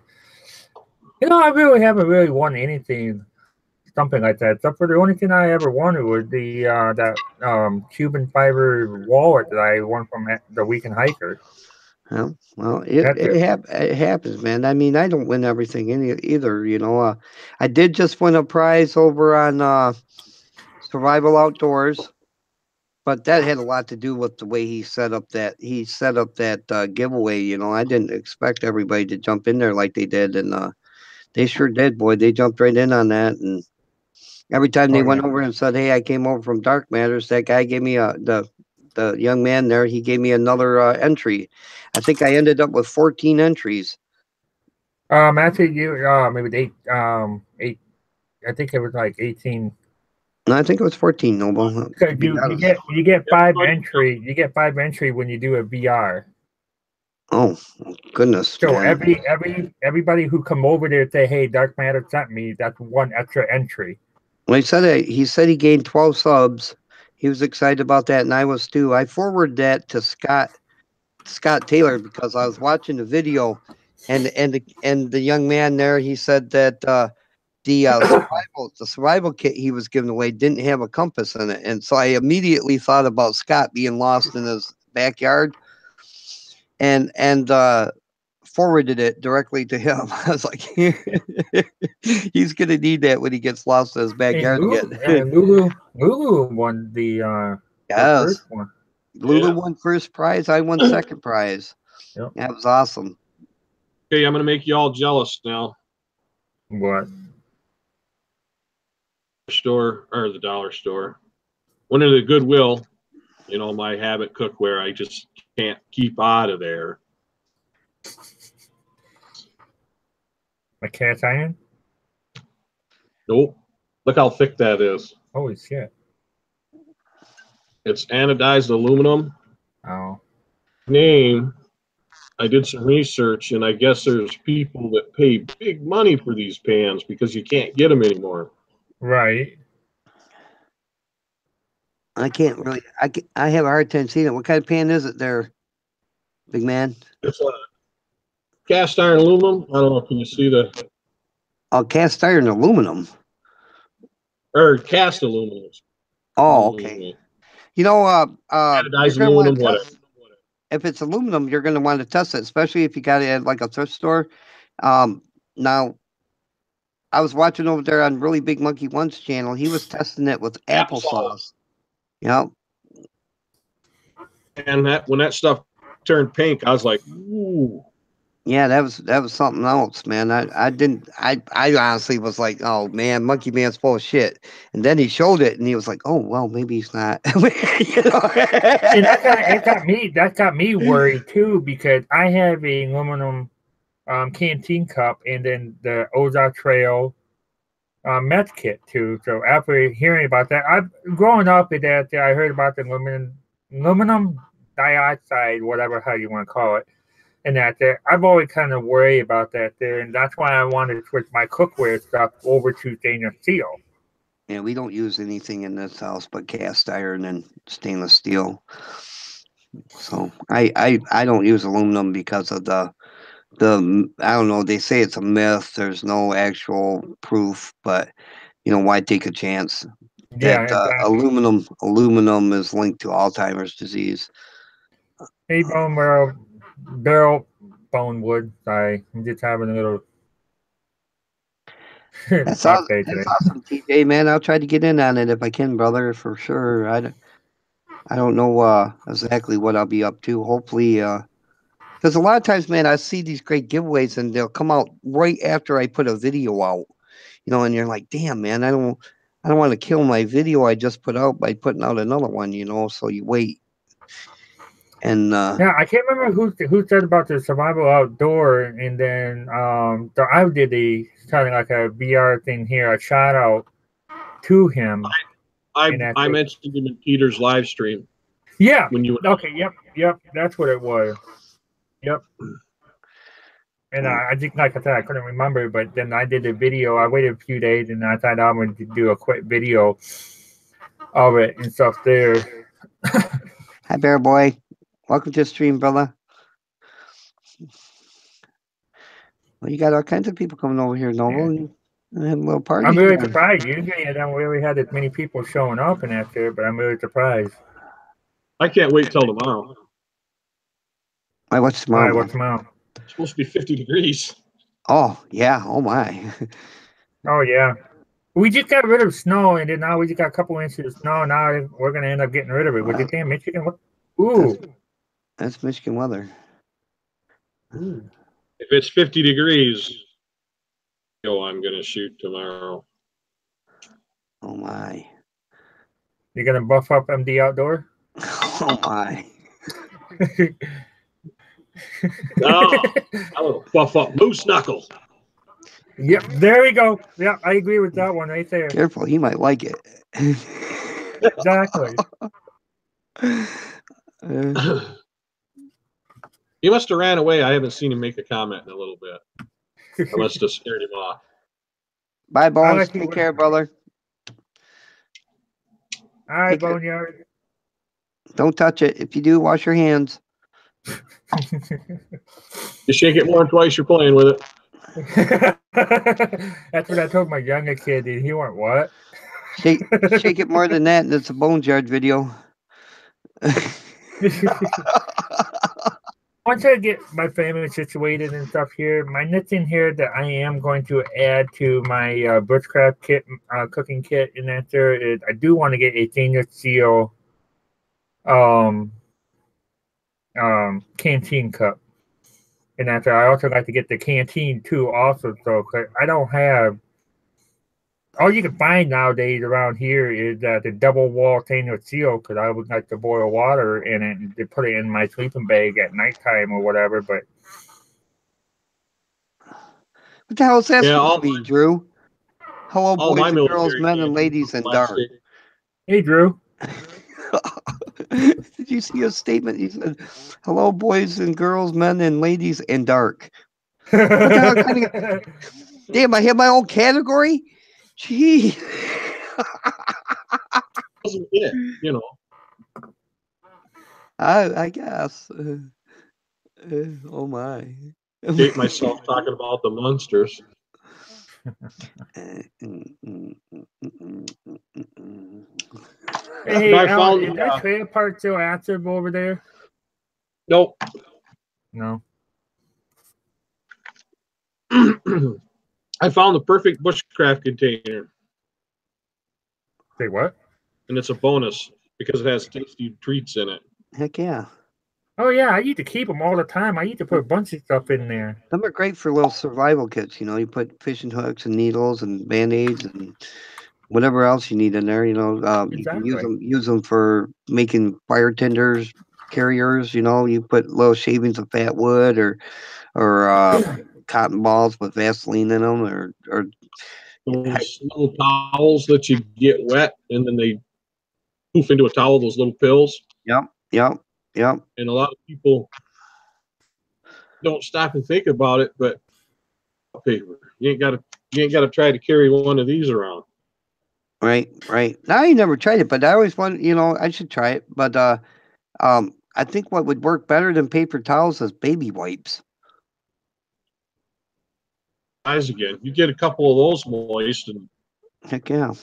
A: really haven't really won anything, something like that. Except for the only thing I ever wanted was the that Cuban fiber wallet that I won from the Weekend Hiker.
C: Well, it happens, man. I mean, I don't win everything either. I did just win a prize over on Survival Outdoors, but that had a lot to do with the way he set up that giveaway. I didn't expect everybody to jump in there like they did, and they sure did, boy. They jumped right in on that, and every time they went over and said, "Hey, I came over from Dark Matters," that guy gave me the young man there. He gave me another entry. I think I ended up with 14 entries.
A: Actually, maybe 8. I think it was like 18.
C: No, I think it was 14, Noble.
A: Because you get 5 entry. You get 5 entry when you do a VR.
C: Oh goodness!
A: So
C: man.
A: everybody who come over there say, "Hey, Dark Matter sent me," that's 1 extra entry.
C: Well, he said he gained 12 subs. He was excited about that, and I was too. I forwarded that to Scott Taylor because I was watching the video, and the young man there, he said that the survival kit he was giving away didn't have a compass in it, and so I immediately thought about Scott being lost in his backyard, and forwarded it directly to him. I was like, he's gonna need that when he gets lost in his backyard again.
A: And Lulu won the first one.
C: Lulu won first prize. I won second prize.
A: Yep.
C: That was awesome.
E: Okay, I'm gonna make you all jealous now.
A: What?
E: The dollar store. One of the Goodwill, my Habit cookware, I just can't keep out of there.
A: A cast iron?
E: Nope. Look how thick that is.
A: Holy shit.
E: It's anodized aluminum.
A: Oh.
E: I did some research, and I guess there's people that pay big money for these pans because you can't get them anymore.
A: Right.
C: I can't really. I have a hard time seeing it. What kind of pan is it there, big man?
E: It's a cast iron aluminum. I don't know if you see the.
C: Oh, cast iron aluminum.
E: Or cast aluminum.
C: Oh, okay.
E: Anodized aluminum, whatever.
C: If it's aluminum, you're going to want to test it, especially if you got it at like a thrift store. Now, I was watching over there on Really Big Monkey One's channel. He was testing it with applesauce. Yep.
E: And when that stuff turned pink, I was like, ooh.
C: Yeah, that was something else, man. I honestly was like, oh man, Monkey Man's full of shit. And then he showed it, and he was like, oh well, maybe he's not.
A: And that got me worried too, because I have a aluminum canteen cup, and then the Ozark Trail meth kit too. So after hearing about that, I've growing up with that, I heard about the aluminum dioxide, whatever how you want to call it, and that there, I've always kind of worried about that there, and that's why I wanted to switch my cookware stuff over to stainless steel.
C: Yeah, we don't use anything in this house but cast iron and stainless steel. So I don't use aluminum because of the I don't know, they say it's a myth. There's no actual proof, but you know, why take a chance?
A: Yeah,
C: That
A: exactly.
C: aluminum is linked to Alzheimer's disease.
A: Hey, barrel bone wood. Sorry, I'm just having a little
C: That's
A: off
C: awesome.
A: day today.
C: That's awesome, TJ, man. I'll try to get in on it if I can, brother, for sure. I don't know exactly what I'll be up to. Hopefully, because a lot of times, man, I see these great giveaways and they'll come out right after I put a video out, you know, and you're like, damn, man, I don't want to kill my video I just put out by putting out another one, you know, so you wait. And
A: Yeah, I can't remember who said about the survival outdoor, and then I did the kind of like a VR thing here, a shout out to him.
E: I mentioned him in Peter's live stream.
A: Yeah.
E: When you
A: okay. Yep. That's what it was. Yep. And I think, like I said, I couldn't remember, but then I did a video. I waited a few days, and I thought I would do a quick video of it and stuff there.
C: Hi, Bear Boy. Welcome to the stream, brother. Well, you got all kinds of people coming over here, Noble.
A: Yeah.
C: And have a little party.
A: I'm really surprised. Usually, I don't really have as many people showing up in that there, but I'm really surprised.
E: I can't wait till tomorrow.
C: Why, what's tomorrow?
A: What's tomorrow?
E: It's supposed to be 50 degrees.
C: Oh, yeah. Oh, my.
A: Oh, yeah. We just got rid of snow, and then now we just got a couple inches of snow. Now we're going to end up getting rid of it. With the damn Michigan. Ooh.
C: That's Michigan weather.
A: Ooh.
E: If it's 50 degrees, I'm going to shoot tomorrow.
C: Oh, my.
A: You're going to buff up MD Outdoor?
C: Oh, my.
E: No, I will buff up Moose Knuckle.
A: Yep, there we go. Yeah, I agree with that one right there.
C: Careful, he might like it.
A: Exactly.
E: He must have ran away. I haven't seen him make a comment in a little bit. I must have scared him off.
C: Bye, Bones. Take care, brother.
A: All right, Boneyard.
C: Don't touch it. If you do, wash your hands.
E: You shake it more than twice, you're playing with it.
A: That's what I told my younger kid. He went, what?
C: Shake it more than that, and it's a Boneyard video.
A: Once I get my family situated and stuff here, my next thing here that I am going to add to my bushcraft kit, cooking kit, and that there is I do want to get a stainless steel canteen cup. And after I also like to get the canteen too, also. So I don't have all you can find nowadays around here is the double wall stainless steel, because I would like to boil water in it and to put it in my sleeping bag at nighttime or whatever. But
C: what the hell is that supposed to be, Drew? Hello, boys and girls, men and ladies in dark.
A: Hey, Drew.
C: Did you see a statement? He said, "Hello, boys and girls, men and ladies in dark." What the hell kind of... Damn, I have my own category. Gee.
E: Wasn't it, you know.
C: I guess. Oh my.
E: I hate myself talking about the monsters.
A: Hey, Alan, is that trailer park still active over there?
E: Nope.
A: No.
E: I found the perfect bushcraft container.
A: Say what?
E: And it's a bonus because it has tasty treats in it.
C: Heck yeah.
A: Oh yeah, I used to keep them all the time. I used to put a bunch of stuff in there.
C: Them are great for little survival kits. You know, you put fishing hooks and needles and band-aids and whatever else you need in there. You know,
A: Exactly.
C: you can use them for making fire tenders, carriers. You know, you put little shavings of fat wood or cotton balls with Vaseline in them, or
E: Those little towels that you get wet and then they poof into a towel, those little pills.
C: yep.
E: And a lot of people don't stop and think about it, but paper. You ain't gotta try to carry one of these around.
C: Right. Now I never tried it, but I always want, I should try it. But I think what would work better than paper towels is baby wipes.
E: Eyes again. You get a couple of those moist, and
C: Heck yeah.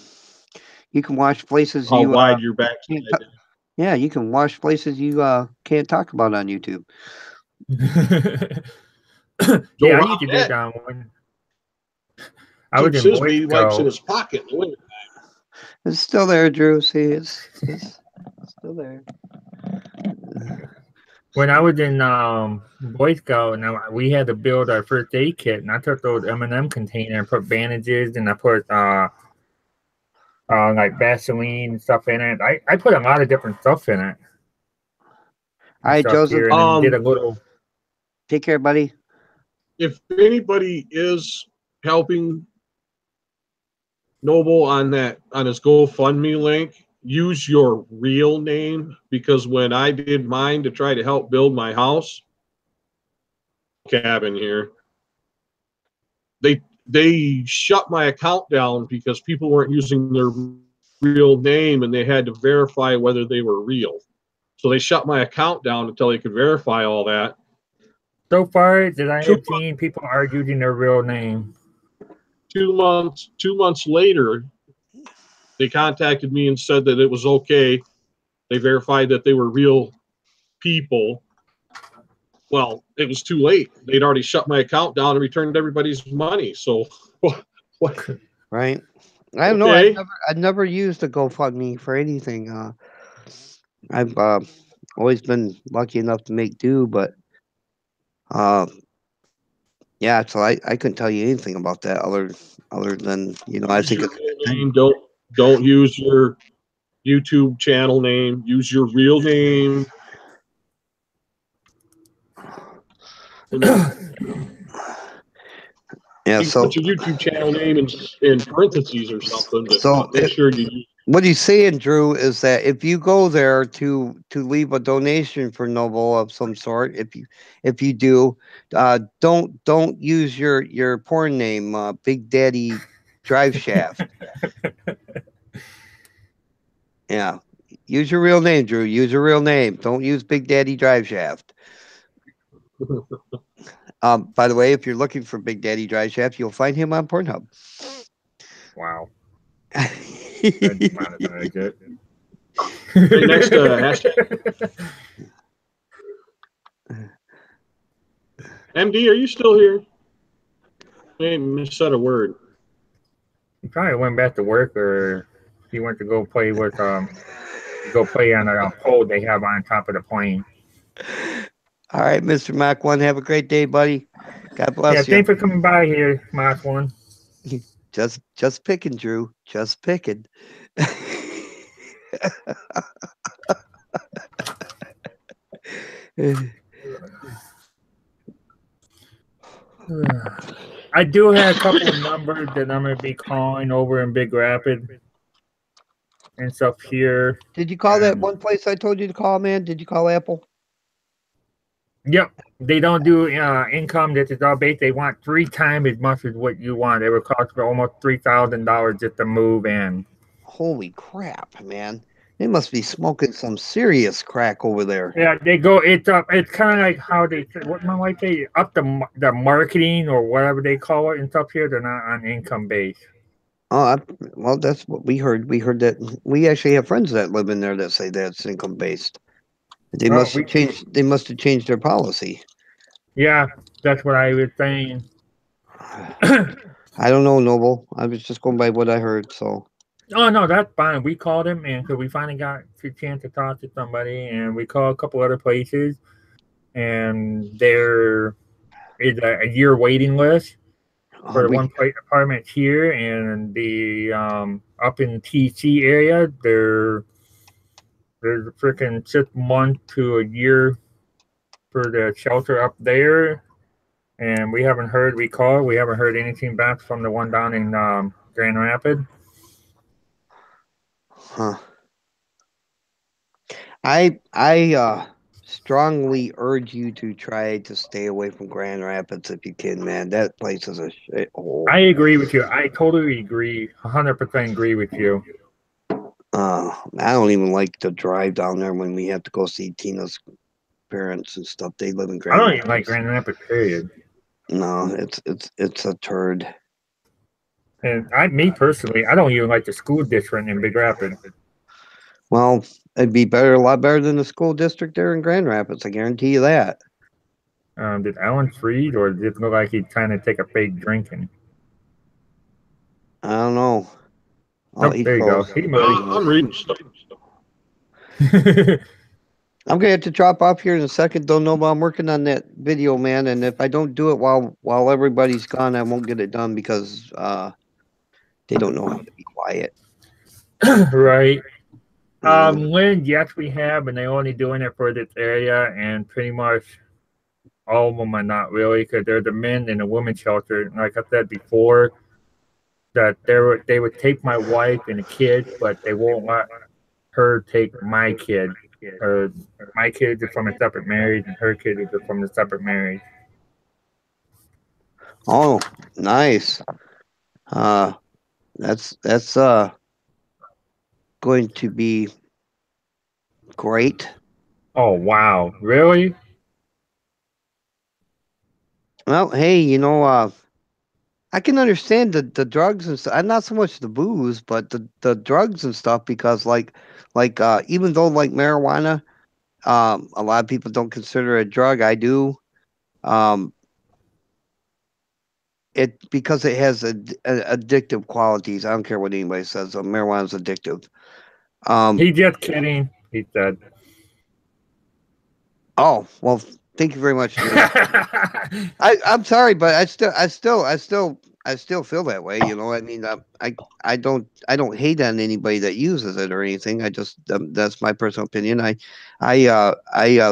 C: You can wash places
E: how
C: you
E: wide your backside
C: can't
E: is.
C: yeah, you can wash places you can't talk about on YouTube.
A: Yeah, I
E: Rob
A: need to
E: that.
A: get down one. I was
E: Keeps
A: in
E: his baby
A: Boy
E: wipes in
A: Scout.
E: his pocket in the winter.
C: It's still there, Drew. See, it's still there.
A: When I was in Boy Scout, and we had to build our first aid kit, and I took those M&M container and put bandages, and I put like Vaseline stuff in it. I put a lot of different stuff in it.
C: All right,
A: Stuff
C: Joseph.
A: here, and then did a little.
C: Take care, buddy.
E: If anybody is helping Noble on his GoFundMe link, use your real name, because when I did mine to try to help build my house cabin here, they shut my account down because people weren't using their real name and they had to verify whether they were real. So they shut my account down until they could verify all that.
A: So far, did I have seen people are using their real name?
E: 2 months later, they contacted me and said that it was okay. They verified that they were real people. Well, it was too late. They'd already shut my account down and returned everybody's money. So, what?
C: Right. I don't know.
E: Okay.
C: I've never used a GoFundMe for anything. I've always been lucky enough to make do, but yeah. So I couldn't tell you anything about that other than I
E: Use
C: think
E: your
C: it's
E: real name. Don't use your YouTube channel name. Use your real name.
C: yeah.
E: You
C: So
E: put your YouTube channel name in parentheses or something, but
C: So
E: make sure you use.
C: what he's saying, Drew, is that if you go there to leave a donation for Noble of some sort, if you do, don't use your porn name, Big Daddy Drive Shaft. Yeah, use your real name, Drew. Use your real name. Don't use Big Daddy Drive Shaft. By the way, if you're looking for Big Daddy Drive Shaft, you'll find him on Pornhub.
A: Wow. That's demonetized it.
E: Okay, next hashtag. MD, are you still here? Man, said a word.
A: He probably went back to work, or he went to go play with on a pole they have on top of the plane.
C: All right, Mr. Mach 1, have a great day, buddy. God bless you.
A: Thanks for coming by here, Mach 1.
C: Just picking, Drew. Just picking.
A: I do have a couple of numbers that I'm going to be calling over in Big Rapid and stuff here.
C: Did you call that one place I told you to call, man? Did you call Apple?
A: Yep. They don't do income that is all based. They want 3 times as much as what you want. It would cost for almost $3,000 just to move in.
C: Holy crap, man. They must be smoking some serious crack over there.
A: Yeah, they go. It's up. It's kind of like how they what my wife say up the marketing or whatever they call it and stuff here. They're not on income base.
C: Oh, well, that's what we heard. We heard that we actually have friends that live in there that say that's income based. They must have changed. They must have changed their policy.
A: Yeah, that's what I was saying.
C: I don't know, Noble. I was just going by what I heard. So.
A: Oh no, that's fine. We called him, and so we finally got a chance to talk to somebody, and we called a couple other places, and there is a year waiting list for one apartment here, and the up in TC area, there's a freaking 6 months to a year for the shelter up there, and we haven't heard. We called. We haven't heard anything back from the one down in Grand Rapids.
C: Huh. I strongly urge you to try to stay away from Grand Rapids if you can, man. That place is a shithole.
A: I agree with you. I totally agree. 100% agree with you.
C: I don't even like to drive down there when we have to go see Tina's parents and stuff. They live in
A: I
C: Grand
A: don't
C: Rapids.
A: even like Grand Rapids, period.
C: No, it's a turd.
A: And me personally, I don't even like the school district in Big Rapids.
C: Well, it'd be better, a lot better than the school district there in Grand Rapids. I guarantee you that.
A: Did Alan Freed, or did it look like he's trying to take a fake drinking?
C: I don't know.
A: Nope, there you go.
C: froze.
A: He might.
E: I'm reading stuff.
C: I'm gonna have to drop off here in a second. Don't know, but I'm working on that video, man. And if I don't do it while everybody's gone, I won't get it done because they don't know how to be quiet.
A: Right. Lynn, yes, we have, and they're only doing it for this area, and pretty much all of them are not really, because they're the men in the women's shelter. And like I said before, that they would take my wife and the kid, but they won't let her take my kid. My kids are from a separate marriage, and her kids are from a separate marriage.
C: Oh, nice. That's going to be great.
A: Oh wow, really?
C: Well, hey, you know, I can understand the drugs and stuff. Not so much the booze, but the drugs and stuff, because like even though like marijuana, a lot of people don't consider it a drug. I do. It because it has addictive qualities. I don't care what anybody says. Marijuana is addictive.
A: He's just kidding. He said.
C: Oh well, thank you very much. I'm sorry, but I still feel that way. You know, I mean, I don't hate on anybody that uses it or anything. I just that's my personal opinion. I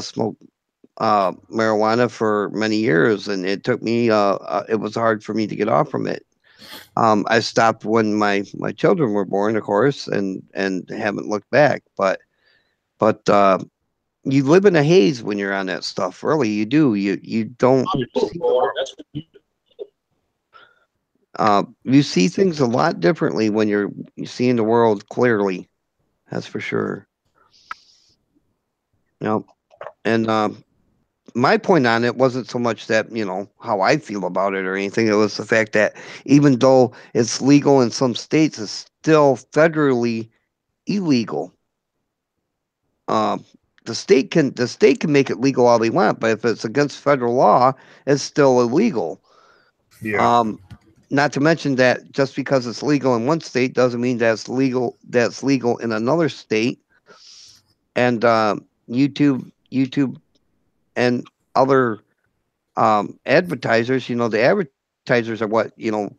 C: smoked marijuana for many years, and it took me. It was hard for me to get off from it. I stopped when my children were born, of course, and haven't looked back. But you live in a haze when you're on that stuff. Really, you do. You don't. You see things a lot differently when you're seeing the world clearly. That's for sure. You know, and my point on it wasn't so much that, you know, how I feel about it or anything. It was the fact that even though it's legal in some states, it's still federally illegal. The state can make it legal all they want, but if it's against federal law, it's still illegal.
A: Yeah.
C: Not to mention that just because it's legal in one state doesn't mean that's legal in another state. And YouTube and other advertisers, you know, the advertisers are what, you know,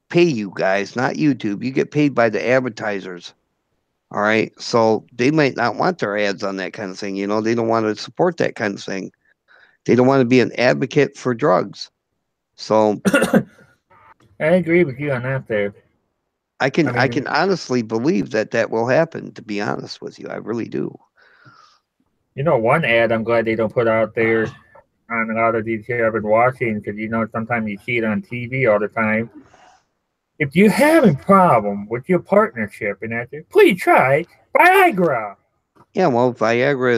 C: pay you guys, not YouTube. You get paid by the advertisers. All right. So they might not want their ads on that kind of thing. You know, they don't want to support that kind of thing. They don't want to be an advocate for drugs. So
A: I agree with you on that there.
C: I can honestly believe that will happen, to be honest with you. I really do.
A: You know, one ad I'm glad they don't put out there on a lot of these here I've been watching, because, you know, sometimes you see it on TV all the time. If you're having a problem with your partnership and that, please try Viagra.
C: Yeah, well, Viagra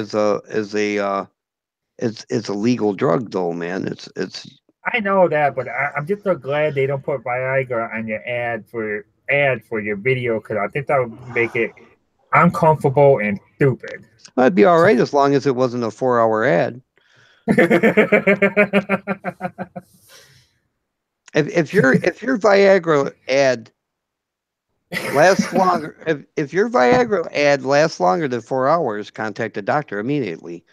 C: is a legal drug, though, man. It's.
A: I know that, but I'm just so glad they don't put Viagra on your ad for your video, because I think that would make it uncomfortable and stupid.
C: I'd be all right as long as it wasn't a 4-hour ad. If your Viagra ad lasts longer, if your Viagra ad lasts longer than 4 hours, contact a doctor immediately.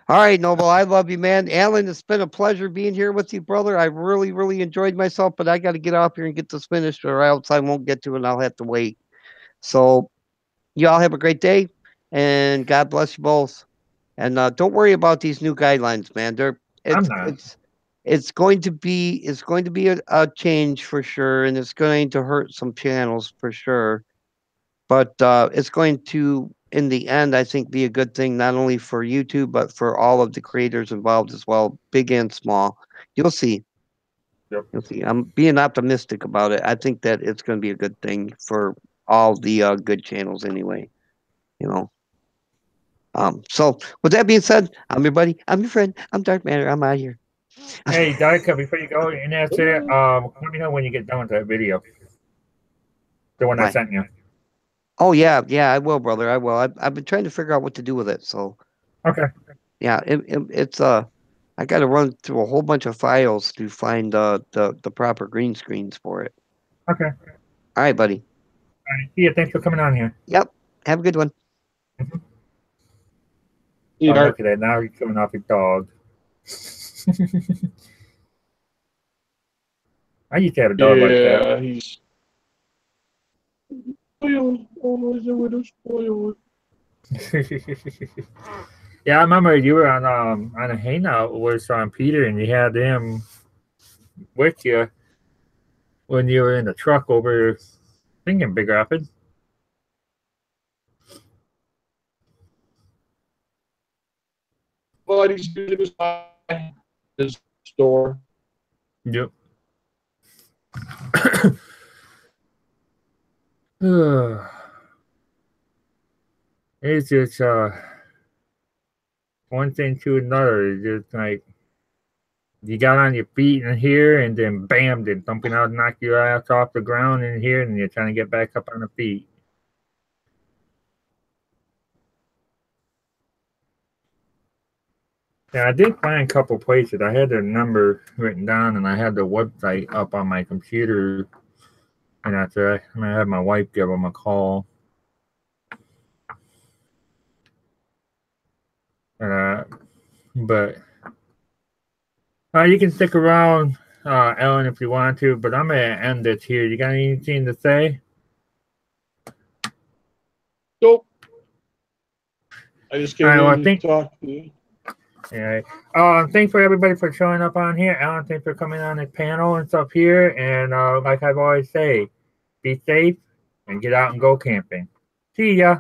C: All right, Noble, I love you, man. Alan, it's been a pleasure being here with you, brother. I really, really enjoyed myself, but I got to get off here and get this finished, or else I won't get to it and I'll have to wait. So, y'all have a great day, and God bless you both. And don't worry about these new guidelines, man.
A: I'm not.
C: It's going to be a change for sure, and it's going to hurt some channels for sure. But it's going to, in the end, I think, be a good thing not only for YouTube but for all of the creators involved as well, big and small. You'll see.
A: Yep.
C: You'll see. I'm being optimistic about it. I think that it's going to be a good thing for all the good channels anyway. You know. So with that being said, I'm your buddy. I'm your friend. I'm Dark Matter. I'm out of here.
A: Hey, Darka, before you go, and that's it. Let me know when you get done with that video. The one I
C: Right.
A: sent you.
C: Oh yeah, I will, brother. I will. I've been trying to figure out what to do with it. So
A: Okay.
C: yeah, it's I got to run through a whole bunch of files to find the proper green screens for it.
A: Okay.
C: All right, buddy.
A: All right. See ya. Thanks for coming on here.
C: Yep. Have a good one.
E: You
A: Oh,
E: know,
A: look at that. Now he's coming off his dog. I used to have a dog like that.
E: yeah, he's spoiled. Always a little spoiled.
A: Yeah, I remember you were on a hangout with Peter, and you had him with you when you were in the truck over, I think, in Big Rapids.
E: But he's using his store.
A: Yep. It's just one thing to another. It's just like you got on your feet in here, and then bam, then something out knock your ass off the ground in here, and you're trying to get back up on the feet. Yeah, I did find a couple places. I had their number written down, and I had the website up on my computer. And after I had my wife give them a call. But you can stick around, Ellen, if you want to. But I'm gonna end it here. You got anything to say?
E: Nope. I just came
A: All right, well,
E: in to talk to you.
A: Yeah. Thanks for everybody for showing up on here. Alan, thanks for coming on the panel and stuff here. And like I've always say, be safe and get out and go camping. See ya.